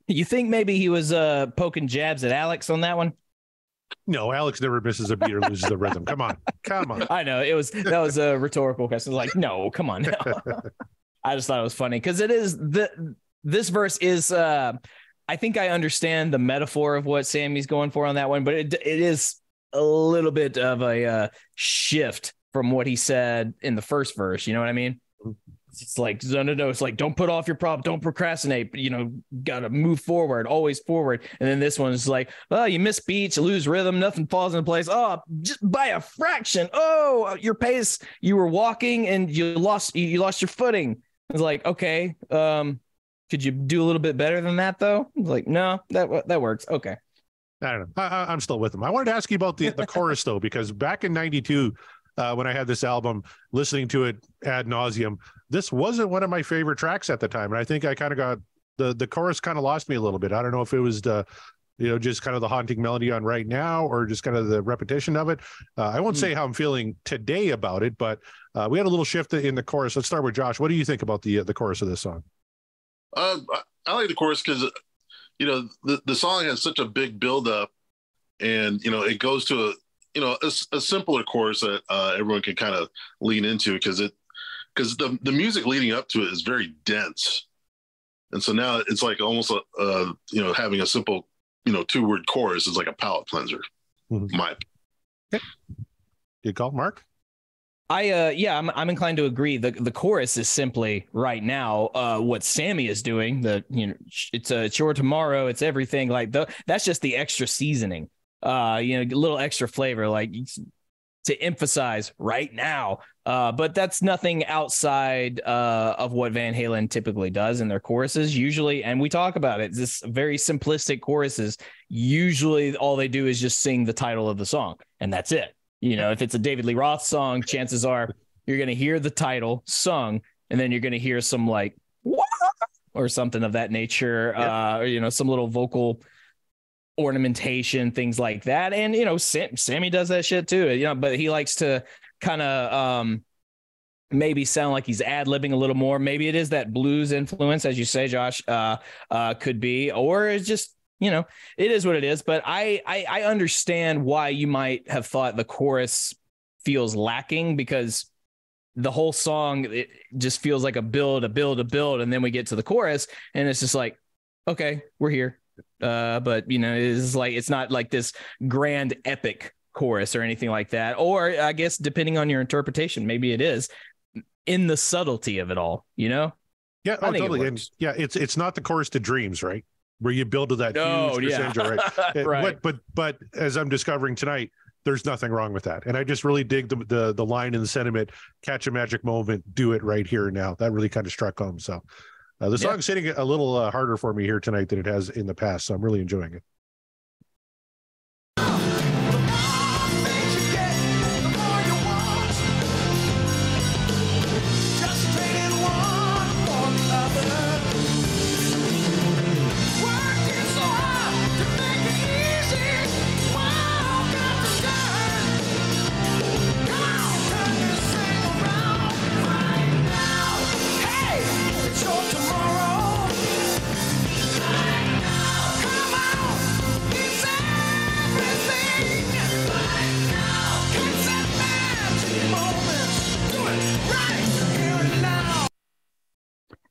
You think maybe he was poking jabs at Alex on that one? No, Alex never misses a beat or loses the rhythm. Come on. I know that was a rhetorical question. Like, no, come on. No. I just thought it was funny because this verse is. I think I understand the metaphor of what Sammy's going for on that one, but it is a little bit of a shift from what he said in the first verse. You know what I mean? It's like, no. It's like, don't put off your problem. Don't procrastinate. But, got to move forward, always forward. And then this one's like, oh, you miss beats, you lose rhythm. Nothing falls into place. Oh, just by a fraction. Oh, your pace, you were walking and you lost your footing. It's like, okay. Could you do a little bit better than that though? It's like, no, that works. Okay. I don't know. I'm still with him. I wanted to ask you about the chorus though, because back in '92, when I had this album, listening to it ad nauseum, this wasn't one of my favorite tracks at the time. And I think I kind of got the chorus kind of lost me a little bit. I don't know if it was just kind of the haunting melody on Right Now or just kind of the repetition of it. I won't say how I'm feeling today about it, but we had a little shift in the chorus. Let's start with Josh. What do you think about the chorus of this song? I like the chorus because, the song has such a big buildup, and, it goes to a simpler chorus that everyone can kind of lean into because the music leading up to it is very dense. And so now it's like almost, having a simple, 2-word chorus is like a palate cleanser. Mm-hmm. Okay. Good call, Mark. I'm inclined to agree. The chorus is simply Right Now. What Sammy is doing, it's your tomorrow. It's everything that's just the extra seasoning, a little extra flavor, like to emphasize right now. But that's nothing outside of what Van Halen typically does in their choruses usually. And we talk about it. This very simplistic choruses. Usually all they do is just sing the title of the song and that's it. If it's a David Lee Roth song, chances are you're going to hear the title sung, and then you're going to hear some like, what? Or something of that nature, or, some little vocal ornamentation, things like that. And, Sammy does that shit too, but he likes to kind of maybe sound like he's ad-libbing a little more. Maybe it is that blues influence, as you say, Josh, could be, or it's just, it is what it is, but I understand why you might have thought the chorus feels lacking because the whole song, it just feels like a build. And then we get to the chorus and it's just like, okay, we're here. But it's not like this grand epic chorus or anything like that. Or I guess depending on your interpretation, maybe it is in the subtlety of it all, Yeah, totally. And it's not the chorus to Dreams, right? Where you build to that huge percentage, right? Right. But as I'm discovering tonight, there's nothing wrong with that. And I just really dig the line and the sentiment, catch a magic moment, do it right here and now. That really kind of struck home. So the song's hitting a little harder for me here tonight than it has in the past. So I'm really enjoying it.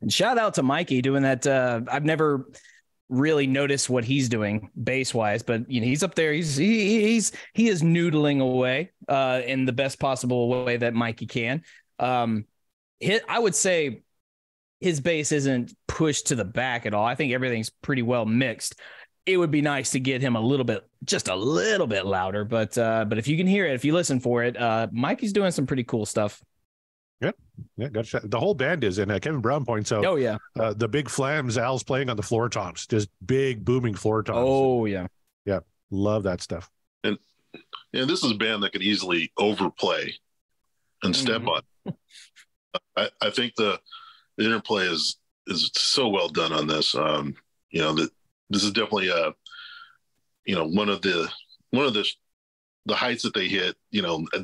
And shout out to Mikey doing that. I've never really noticed what he's doing bass wise, but he's up there. He is noodling away in the best possible way that Mikey can. I would say his bass isn't pushed to the back at all. I think everything's pretty well mixed. It would be nice to get him just a little bit louder, but if you can hear it, if you listen for it, Mikey's doing some pretty cool stuff. Yeah, gotcha. The whole band is, and Kevin Brown points out. Oh yeah, the big flams Al's playing on the floor toms, just big booming floor toms. Oh yeah, love that stuff. And this is a band that could easily overplay and step on. I think the interplay is so well done on this. This is definitely one of the heights that they hit.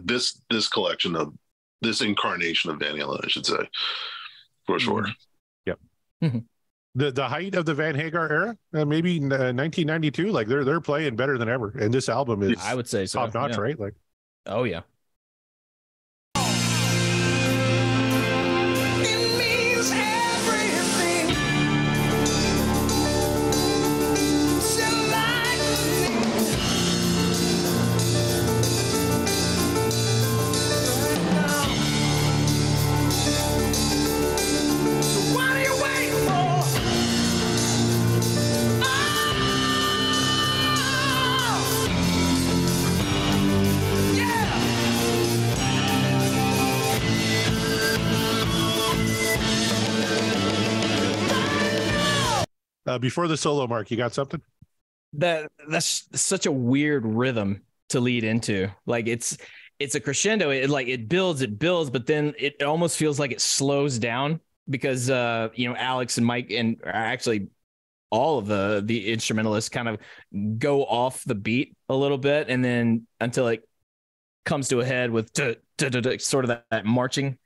This collection of this incarnation of Van Halen, I should say, for sure. Yep. The height of the Van Hagar era, maybe 1992. Like they're playing better than ever, and this album is, I would say, so top notch, right? Like, oh yeah. It means everything to so what are you waiting for? before the solo, Mark, you got something? That's such a weird rhythm to lead into. Like it's a crescendo. It builds, but then it almost feels like it slows down because Alex and Mike and actually all of the instrumentalists kind of go off the beat a little bit, and then until it comes to a head with sort of that marching.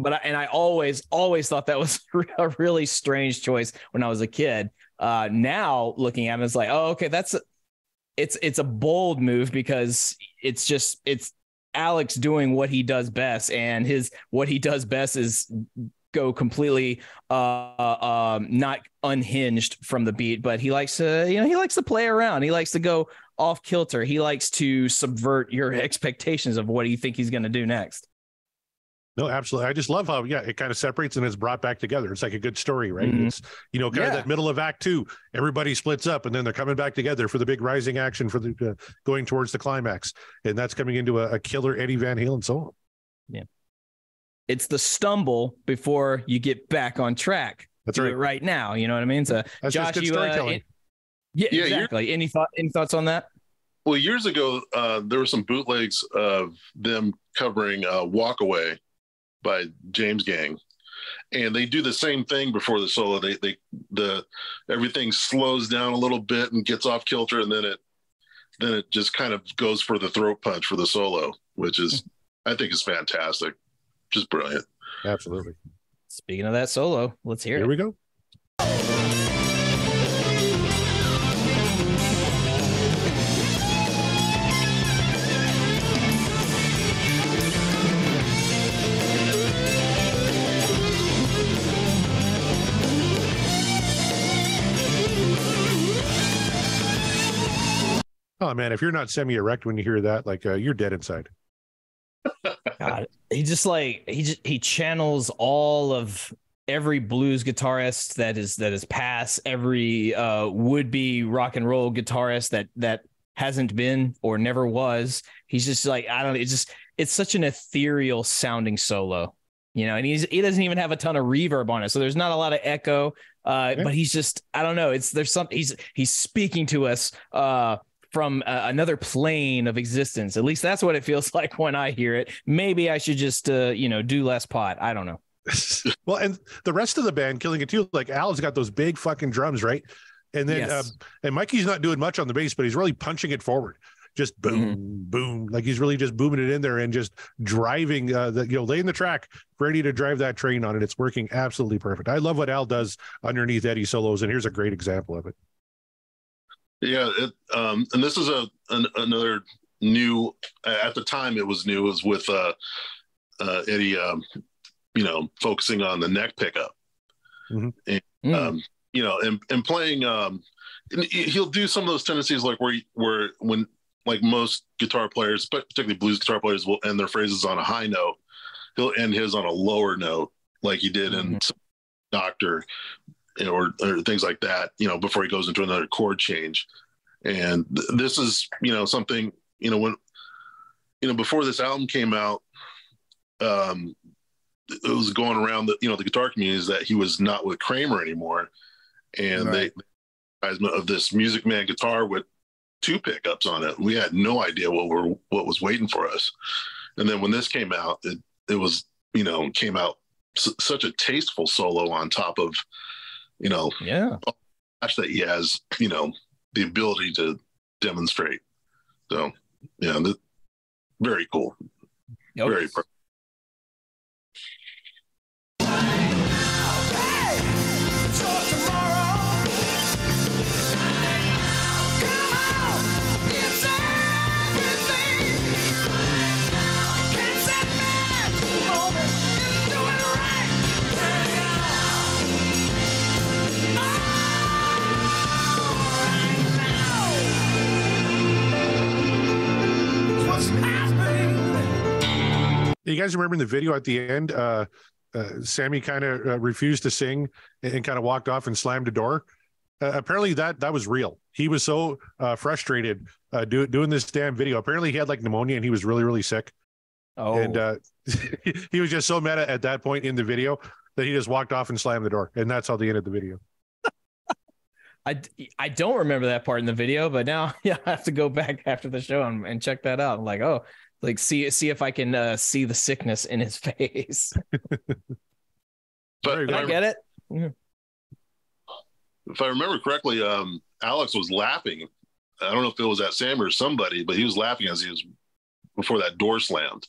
But I always thought that was a really strange choice when I was a kid. Now looking at it, it's like, oh, okay, it's a bold move because it's Alex doing what he does best, and what he does best is go completely not unhinged from the beat, but he likes to play around. He likes to go off kilter. He likes to subvert your expectations of what you think he's going to do next. No, absolutely. I just love how, it kind of separates and is brought back together. It's like a good story, right? Mm-hmm. It's, kind of that middle of Act 2, everybody splits up and then they're coming back together for the big rising action for the going towards the climax. And that's coming into a killer Eddie Van Halen solo. Yeah. It's the stumble before you get back on track. That's right. Right now. You know what I mean? So that's Josh, just good storytelling. Yeah, exactly. Any thoughts on that? Well, years ago, there were some bootlegs of them covering Walk Away by James Gang, and they do the same thing before the solo. Everything slows down a little bit and gets off kilter, and then it just kind of goes for the throat punch for the solo, which is I think is fantastic, just brilliant. Absolutely. Speaking of that solo, let's hear it. Here we go. Oh man, if you're not semi-erect when you hear that, like you're dead inside. God, he channels all of every blues guitarist that is past, every would-be rock and roll guitarist that hasn't been or never was. He's just like, it's such an ethereal sounding solo, and he doesn't even have a ton of reverb on it, so there's not a lot of echo. But he's just, I don't know, there's something he's speaking to us from another plane of existence. At least that's what it feels like when I hear it. Maybe I should just do less pot. I don't know. Well, and the rest of the band killing it too. Like Al's got those big fucking drums, right? And then and Mikey's not doing much on the bass, but he's really punching it forward. Just boom, boom. Like he's really just booming it in there and just driving laying the track ready to drive that train on it. It's working absolutely perfect. I love what Al does underneath Eddie solos, and here's a great example of it. Yeah, and this is another new. At the time, it was new. It was with Eddie, focusing on the neck pickup, and and playing. He'll do some of those tendencies like where when like most guitar players, particularly blues guitar players, will end their phrases on a high note. He'll end his on a lower note, like he did in doctor, or things like that, before he goes into another chord change. And this is, something, when, before this album came out, it was going around the guitar community is that he was not with Kramer anymore. And right. They of this Music Man guitar with 2 pickups on it. We had no idea what was waiting for us. And then when this came out, it was, came out such a tasteful solo on top of, that he has, the ability to demonstrate. So, very cool. Yep. Very You guys remember in the video at the end, Sammy kind of refused to sing and kind of walked off and slammed the door. Apparently that was real. He was so frustrated doing this damn video. Apparently he had like pneumonia and he was really, really sick. Oh, and he was just so mad at that point in the video that he just walked off and slammed the door. And that's how they ended the video. I don't remember that part in the video, but now I have to go back after the show and check that out. I'm like, oh, like see if I can see the sickness in his face. But I get it. If I remember correctly, Alex was laughing. I don't know if it was at Sam or somebody, but he was laughing as he was before that door slammed.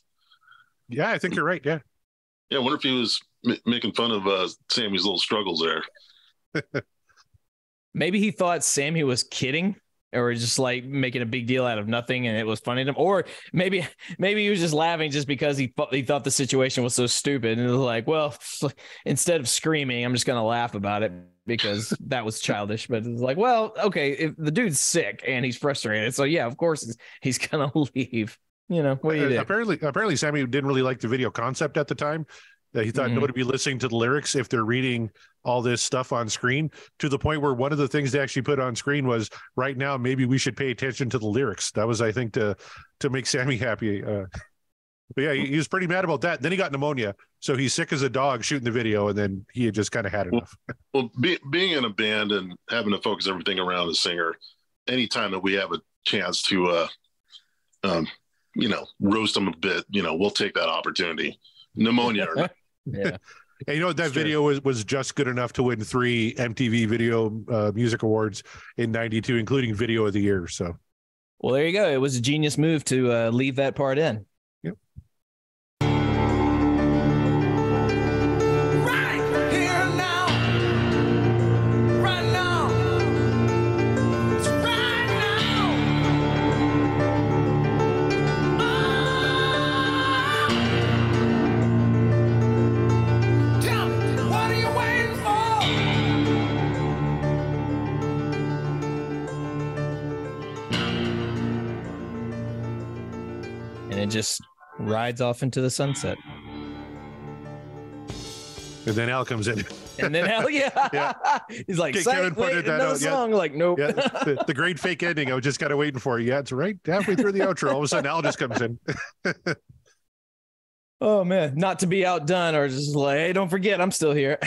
Yeah, I think you're right. Yeah. Yeah, I wonder if he was making fun of Sammy's little struggles there. Maybe he thought Sammy was kidding, or just like making a big deal out of nothing, and it was funny to him. Or maybe he was just laughing just because he thought the situation was so stupid, and it was like, well, instead of screaming, I'm just gonna laugh about it because that was childish. But it's like, well, okay, if the dude's sick and he's frustrated, so yeah, of course he's gonna leave. What do you do? Apparently, Sammy didn't really like the video concept at the time. He thought nobody would be listening to the lyrics if they're reading all this stuff on screen, to the point where one of the things they actually put on screen was, right now, maybe we should pay attention to the lyrics. That was, I think, to make Sammy happy. But yeah, he was pretty mad about that. Then he got pneumonia. So he's sick as a dog shooting the video, and then he had just kind of had enough. Well, being in a band and having to focus everything around a singer, anytime that we have a chance to, roast them a bit, we'll take that opportunity. Pneumonia or not. Yeah. And that video was just good enough to win 3 MTV Video Music Awards in '92, including Video of the Year. So, well, there you go. It was a genius move to leave that part in. Yep. Right here now. Right now. It's right now. Tell me, what are you waiting for? And it just rides off into the sunset. And then Al comes in. And then Al, yeah. He's like, Kevin pointed that another out. song. Like, nope. Yeah, the great fake ending. I was just kind of waiting for you. Yeah, it's right halfway through the outro. All of a sudden, Al just comes in. Oh man, not to be outdone, or just like, hey, don't forget, I'm still here.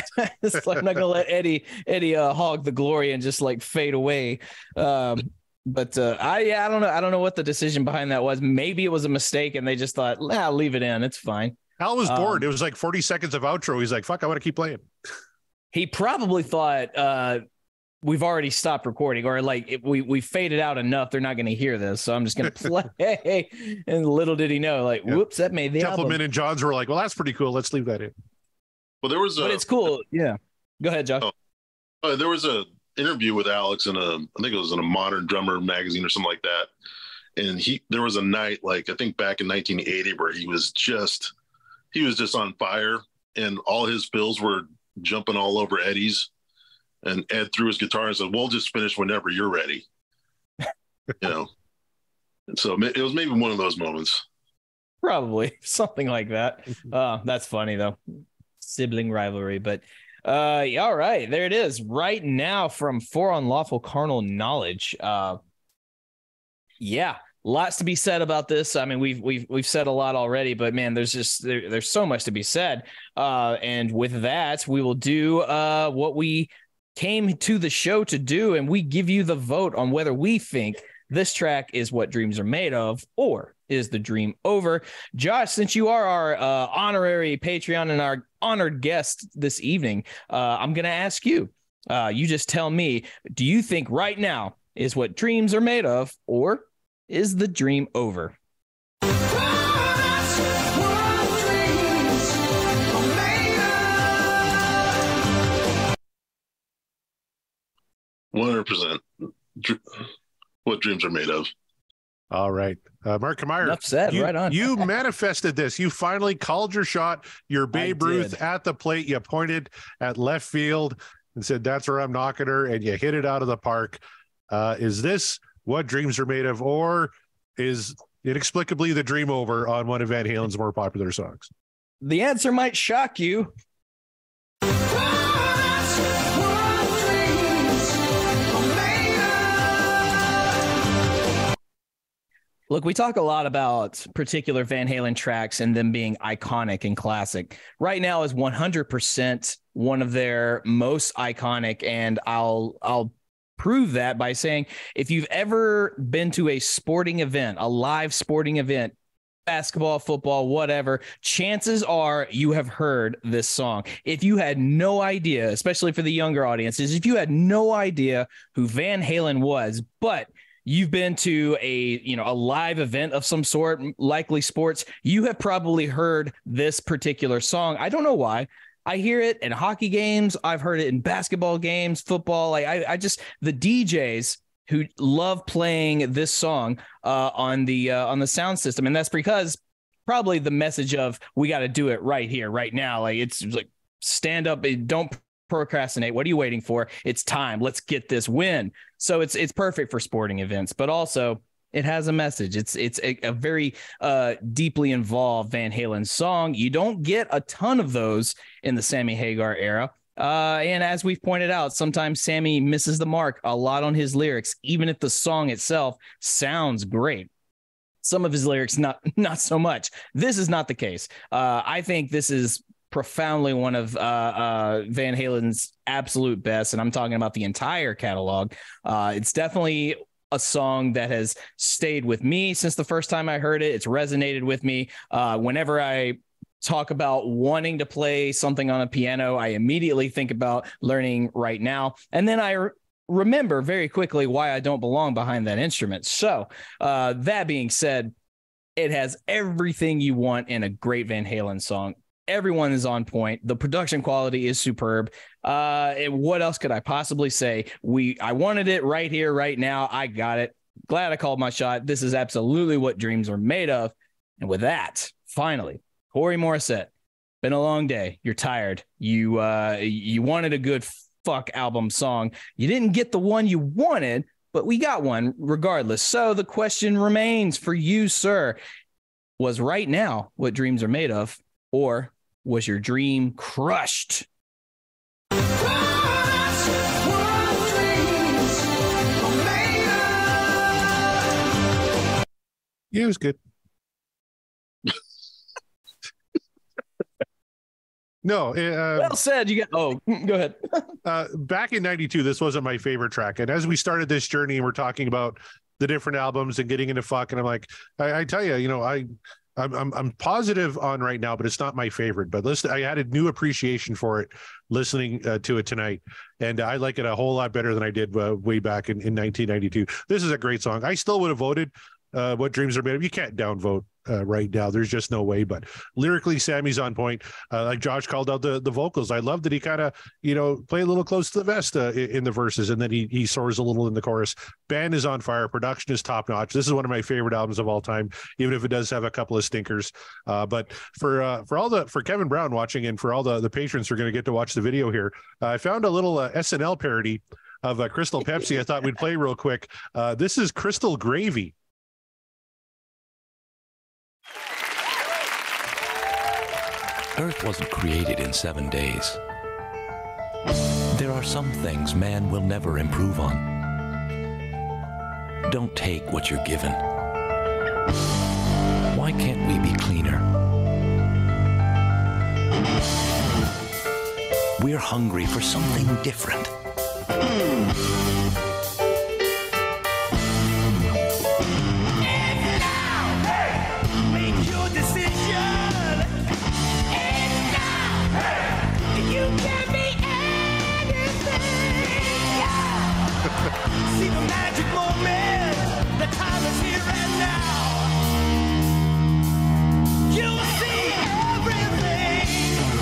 It's like, I'm not gonna let Eddie hog the glory and just like fade away. But I don't know. I don't know what the decision behind that was. Maybe it was a mistake, and they just thought, leave it in. It's fine. Al was bored. It was like 40 seconds of outro. He's like, fuck, I want to keep playing. He probably thought we've already stopped recording, or like we faded out enough, they're not going to hear this, so I'm just going to play. And little did he know, like, whoops, that made the album. Templeman and Johns were like, well, that's pretty cool. Let's leave that in. Well, there was but it's cool. Yeah. Go ahead, Josh. There was a interview with Alex in I think it was in a Modern Drummer magazine or something like that. And there was a night, like, I think back in 1980, where he was just on fire, and all his fills were jumping all over Eddie's, and Ed threw his guitar and said, we'll just finish whenever you're ready. So it was maybe one of those moments. Probably something like that. That's funny though. Sibling rivalry. But All right, there it is. Right now from For Unlawful Carnal Knowledge. Yeah, lots to be said about this. I mean, we've said a lot already, but man, there's so much to be said. And with that, we will do what we came to the show to do, and we give you the vote on whether we think this track is what dreams are made of, or is the dream over. Josh, since you are our honorary Patreon and our honored guest this evening, I'm going to ask you. You just tell me, do you think right now is what dreams are made of, or is the dream over? 100%. What dreams are made of. All right. Mark Meyer. Enough said. Right on. You manifested this. You finally called your shot. Your Babe Ruth at the plate. You pointed at left field and said, that's where I'm knocking her. And you hit it out of the park. Is this what dreams are made of, or is inexplicably the dream over on one of Van Halen's more popular songs? The answer might shock you. Look, we talk a lot about particular Van Halen tracks and them being iconic and classic. Right Now is 100% one of their most iconic, and I'll prove that by saying, if you've ever been to a sporting event, a live sporting event, basketball, football, whatever, chances are you have heard this song. If you had no idea, especially for the younger audiences, if you had no idea who Van Halen was, but you've been to a live event of some sort, likely sports, you have probably heard this particular song. I don't know why. I hear it in hockey games. I've heard it in basketball games, football. Like I just, the DJs who love playing this song on the sound system. And that's because probably the message of, we got to do it right here, right now. Like, it's like, stand up, don't procrastinate. What are you waiting for? It's time. Let's get this win. So it's perfect for sporting events, but also it has a message. It's a very deeply involved Van Halen song. You don't get a ton of those in the Sammy Hagar era. And as we've pointed out, sometimes Sammy misses the mark a lot on his lyrics, even if the song itself sounds great. Some of his lyrics, not so much. This is not the case. I think this is profoundly one of Van Halen's absolute best, and I'm talking about the entire catalog. It's definitely a song that has stayed with me since the first time I heard it. It's resonated with me. Whenever I talk about wanting to play something on a piano, I immediately think about learning Right Now, and then I remember very quickly why I don't belong behind that instrument. So that being said, it has everything you want in a great Van Halen song. Everyone is on point. The production quality is superb. What else could I possibly say? I wanted it right here, right now. I got it. Glad I called my shot. This is absolutely what dreams are made of. And with that, finally, Corey Morissette. Been a long day. You're tired. You wanted a good fuck album song. You didn't get the one you wanted, but we got one regardless. So the question remains for you, sir. Was Right Now what dreams are made of, or was your dream crushed? Yeah, it was good. No. Well said. You got. Oh, go ahead. Back in '92, this wasn't my favorite track. And as we started this journey and we're talking about the different albums and getting into fuck, and I'm like, I tell you, I'm positive on Right Now, but it's not my favorite. But listen, I had a new appreciation for it listening to it tonight, and I like it a whole lot better than I did way back in 1992. This is a great song. I still would have voted What Dreams Are Made Of. You can't downvote Right Now. There's just no way. But lyrically, Sammy's on point. Like Josh called out the vocals. I love that he kind of play a little close to the vest in the verses, and then he soars a little in the chorus. Band is on fire. Production is top notch. This is one of my favorite albums of all time, even if it does have a couple of stinkers. But for Kevin Brown watching, and for all the patrons who are going to get to watch the video here, I found a little SNL parody of Crystal Pepsi. I thought we'd play real quick. This is Crystal Gravy. Earth wasn't created in 7 days. There are some things man will never improve on. Don't take what you're given. Why can't we be cleaner? We're hungry for something different. See the magic moment, the time is here and now. You'll see everything,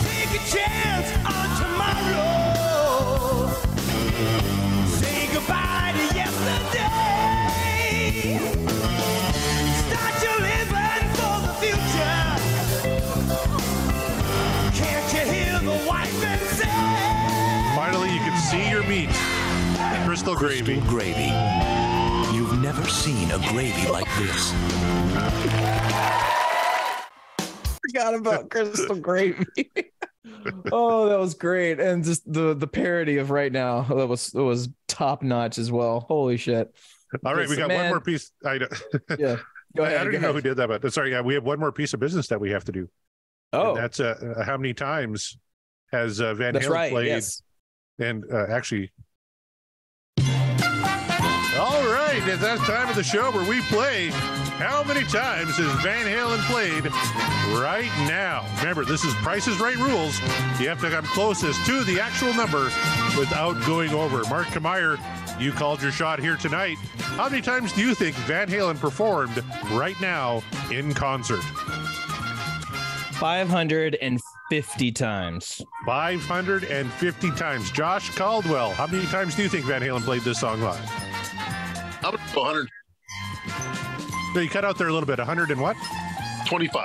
take a chance on tomorrow. Say goodbye to yesterday. Start your living for the future. Can't you hear the wife and say? Finally, you can see your meat. Crystal gravy. Crystal gravy. You've never seen a gravy like this. Forgot about Crystal Gravy. Oh, that was great. And just the parody of Right Now, that was top notch as well. Holy shit. All right, we got one more piece. Yeah. Go ahead. I don't even know who did that, but sorry, we have one more piece of business that we have to do. Oh, and that's how many times has Van Halen played? Yes. And actually, all right, it's that time of the show where we play how many times has Van Halen played right now. Remember, this is Price is Right rules. You have to come closest to the actual number without going over. Mark Kameyer, you called your shot here tonight. How many times do you think Van Halen performed right now in concert? 550 times. 550 times. Josh Caldwell, how many times do you think Van Halen played this song live? How about 100? No, you cut out there a little bit. 100 and what? 25.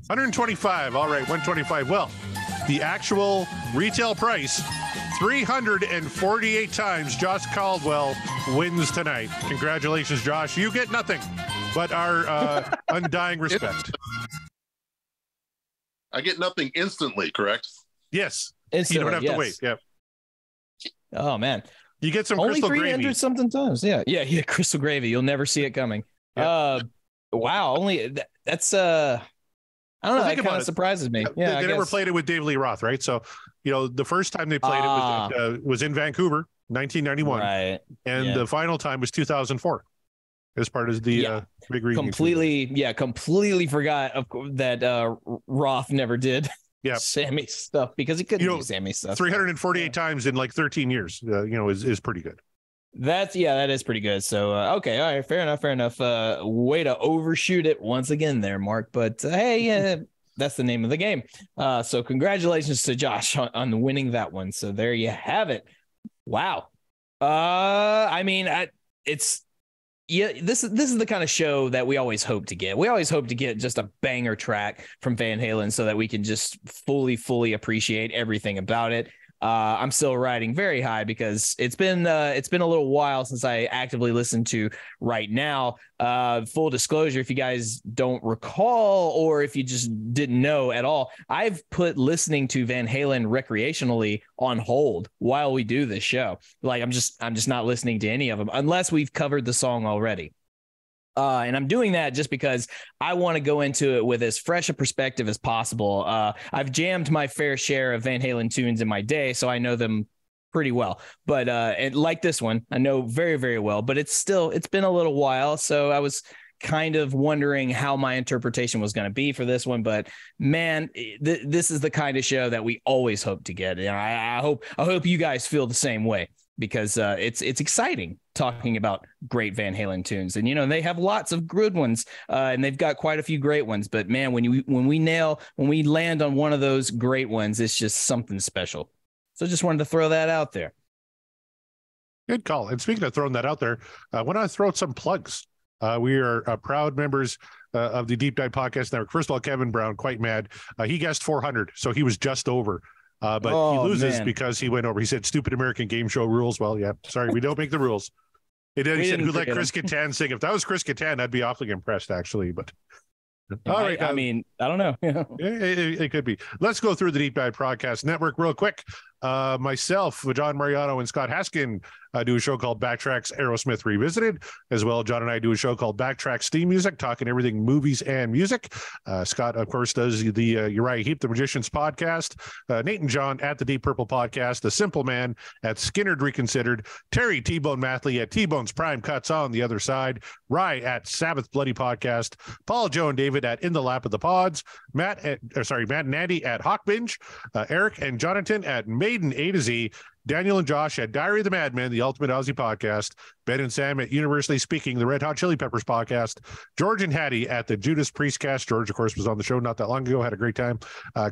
125. All right, 125. Well, the actual retail price, 348 times Josh Caldwell wins tonight. Congratulations, Josh. You get nothing but our undying respect. I get nothing instantly, correct? Yes. Instantly, you don't have to wait. Yeah. Oh, man. You get some Only Crystal 300 gravy. something times. Yeah. Crystal gravy. You'll never see it coming. Yeah. Wow. That's I don't know. Think That kind about of it. surprises me. They never played it with David Lee Roth, right? So, the first time they played it was in Vancouver, 1991. Right. And the final time was 2004 as part of the big reunion. Completely forgot that Roth never did Sammy stuff because he couldn't do Sammy stuff. 348 times in like 13 years, is pretty good. That is pretty good. So, okay. All right. Fair enough. Way to overshoot it once again there, Mark. But hey, that's the name of the game. So congratulations to Josh on winning that one. So there you have it. Wow. This is the kind of show that we always hope to get. We always hope to get just a banger track from Van Halen so that we can just fully appreciate everything about it. I'm still riding very high because it's been a little while since I actively listened to Right Now. Full disclosure, if you guys don't recall or if you just didn't know at all, I've put listening to Van Halen recreationally on hold while we do this show. Like I'm just not listening to any of them unless we've covered the song already. And I'm doing that just because I want to go into it with as fresh a perspective as possible. I've jammed my fair share of Van Halen tunes in my day, so I know them pretty well. But and like this one, I know very, very well. But it's been a little while, so I was kind of wondering how my interpretation was going to be for this one. But man, this is the kind of show that we always hope to get. And I hope you guys feel the same way. Because it's exciting talking about great Van Halen tunes, and they have lots of good ones, and they've got quite a few great ones. But man, when we land on one of those great ones, it's just something special. So just wanted to throw that out there. Good call. And speaking of throwing that out there, I want to throw out some plugs. We are proud members of the Deep Dive Podcast Network. First of all, Kevin Brown, quite mad. He guessed 400, so he was just over. But he loses because he went over. He said, "Stupid American game show rules." Well, yeah, sorry, we don't make the rules. And then he said, "Who let Chris Kattan sing?" If that was Chris Kattan, I'd be awfully impressed, actually. But all right, I I don't know. It could be. Let's go through the Deep Dive Podcast Network real quick. Myself, John Mariano, and Scott Haskin do a show called Backtracks Aerosmith Revisited. As well, John and I do a show called Backtracks Steam Music, talking everything movies and music. Scott, of course, does the Uriah Heep, the Magicians podcast. Nate and John at the Deep Purple podcast. The Simple Man at Skinnerd Reconsidered. Terry T-Bone Mathley at T-Bone's Prime Cuts on the Other Side. Rye at Sabbath Bloody Podcast. Paul, Joe, and David at In the Lap of the Pods. Matt and Andy at Hawk Binge. Eric and Jonathan at Maiden A to Z. Daniel and Josh at Diary of the Madman, the Ultimate Aussie Podcast. Ben and Sam at Universally Speaking, the Red Hot Chili Peppers Podcast. George and Hattie at the Judas Priest Cast. George, of course, was on the show not that long ago. Had a great time.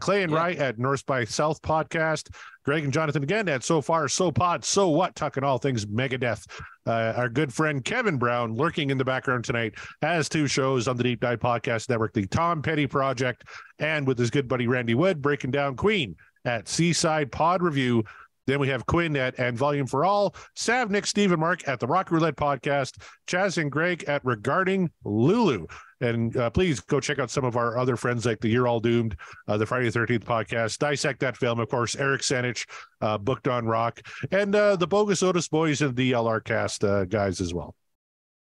Clay and Rye at North by South Podcast. Greg and Jonathan again at So Far, So Pod, So What, talking all things Megadeth. Our good friend Kevin Brown lurking in the background tonight has 2 shows on the Deep Dive Podcast Network, the Tom Petty Project, and with his good buddy Randy Wood breaking down Queen at Seaside Pod Review. Then we have Quinn at And Volume for All, Sav, Nick, Steve, and Mark at the Rock Roulette Podcast, Chaz and Greg at Regarding Lulu. And please go check out some of our other friends like the You're All Doomed, the Friday the 13th podcast, Dissect That Film, of course, Eric Sanich, Booked on Rock, and the Bogus Otis Boys and the LR Cast guys as well.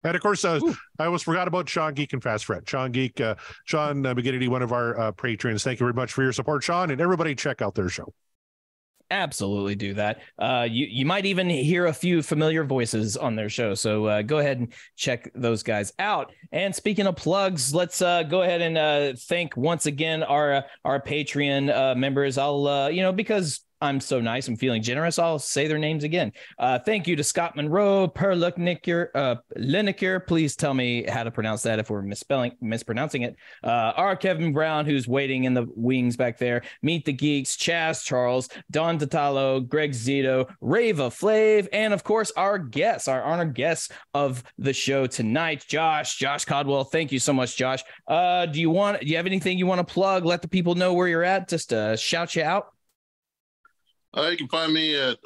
And of course, I almost forgot about Sean Geek and Fast Fred. Sean Geek, Sean McGinnity, one of our patrons. Thank you very much for your support, Sean, and everybody check out their show. Absolutely do that. You might even hear a few familiar voices on their show. So go ahead and check those guys out. And speaking of plugs, let's go ahead and thank once again our Patreon members. I'll, because I'm so nice, I'm feeling generous, I'll say their names again. Thank you to Scott Monroe, Per Lineker. Please tell me how to pronounce that if we're mispronouncing it. R. Kevin Brown, who's waiting in the wings back there. Meet the Geeks, Chaz Charles, Don Tatalo, Greg Zito, Rava Flav, and of course our guests, our honored guests of the show tonight, Josh Codwell. Thank you so much, Josh. Do you have anything you want to plug? Let the people know where you're at. Just shout you out. You can find me at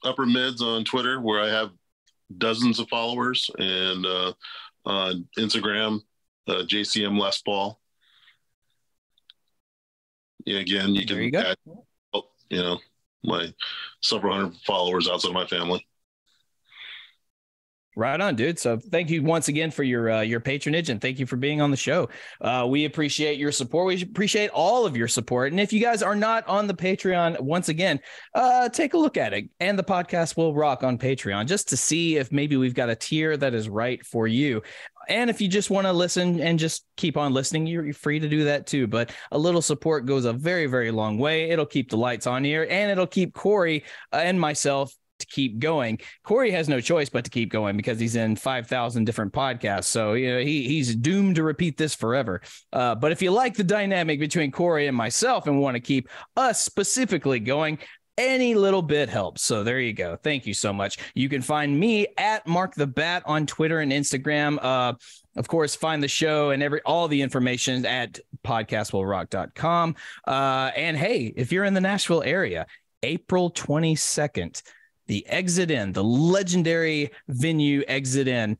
Upper Mids on Twitter, where I have dozens of followers, and on Instagram, JCM Les Paul. Yeah, again, you can add, my several hundred followers outside of my family. Right on, dude. So thank you once again for your patronage, and thank you for being on the show. We appreciate your support. We appreciate all of your support. And if you guys are not on the Patreon, once again, take a look at it. And the podcast will rock on Patreon, just to see if maybe we've got a tier that is right for you. And if you just want to listen and just keep on listening, you're free to do that too. But a little support goes a very, very long way. It'll keep the lights on here, and it'll keep Corey and myself to keep going. Corey has no choice but to keep going because he's in 5,000 different podcasts. So he's doomed to repeat this forever. But if you like the dynamic between Corey and myself and want to keep us specifically going, any little bit helps. So there you go. Thank you so much. You can find me at Mark the Bat on Twitter and Instagram. Of course, find the show and all the information at podcastwillrock.com. And hey, if you're in the Nashville area, April 22nd, the Exit In, the legendary venue Exit In,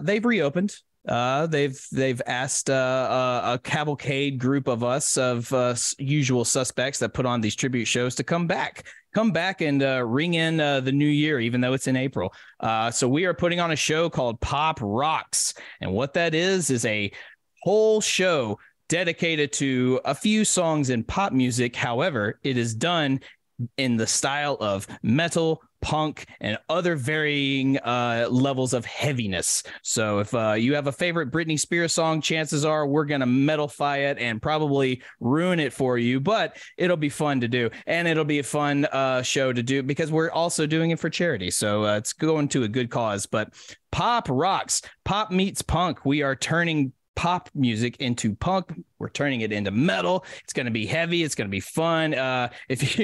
they've reopened. They've asked a cavalcade group of us, of usual suspects that put on these tribute shows, to come back and ring in the new year, even though it's in April. So we are putting on a show called Pop Rocks. And what that is a whole show dedicated to a few songs in pop music. However, it is done in the style of metal, punk, and other varying levels of heaviness. So if you have a favorite Britney Spears song, chances are we're going to metalify it and probably ruin it for you, but it'll be fun to do. And it'll be a fun show to do because we're also doing it for charity. So it's going to a good cause. But Pop Rocks, pop meets punk. We are turning pop music into punk. We're turning it into metal. It's going to be heavy. It's going to be fun. If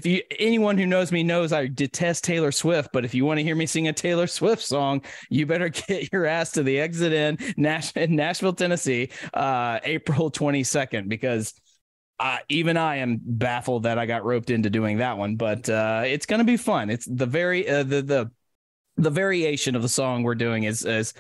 you anyone who knows me knows I detest Taylor Swift, but if you want to hear me sing a Taylor Swift song, you better get your ass to the Exit In Nashville, Tennessee, April 22nd, because even I am baffled that I got roped into doing that one, but it's going to be fun. It's the variation of the song we're doing is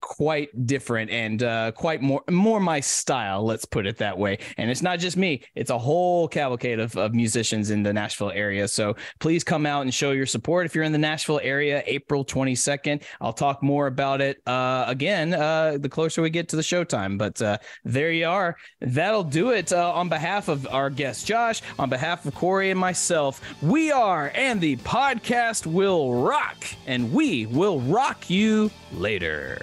quite different and quite more my style, let's put it that way. And it's not just me, it's a whole cavalcade of musicians in the Nashville area. So please come out and show your support if you're in the Nashville area, April 22nd. I'll talk more about it again the closer we get to the showtime. But there you are. That'll do it. On behalf of our guest Josh, on behalf of Corey and myself, we are And the Podcast Will Rock, and we will rock you later.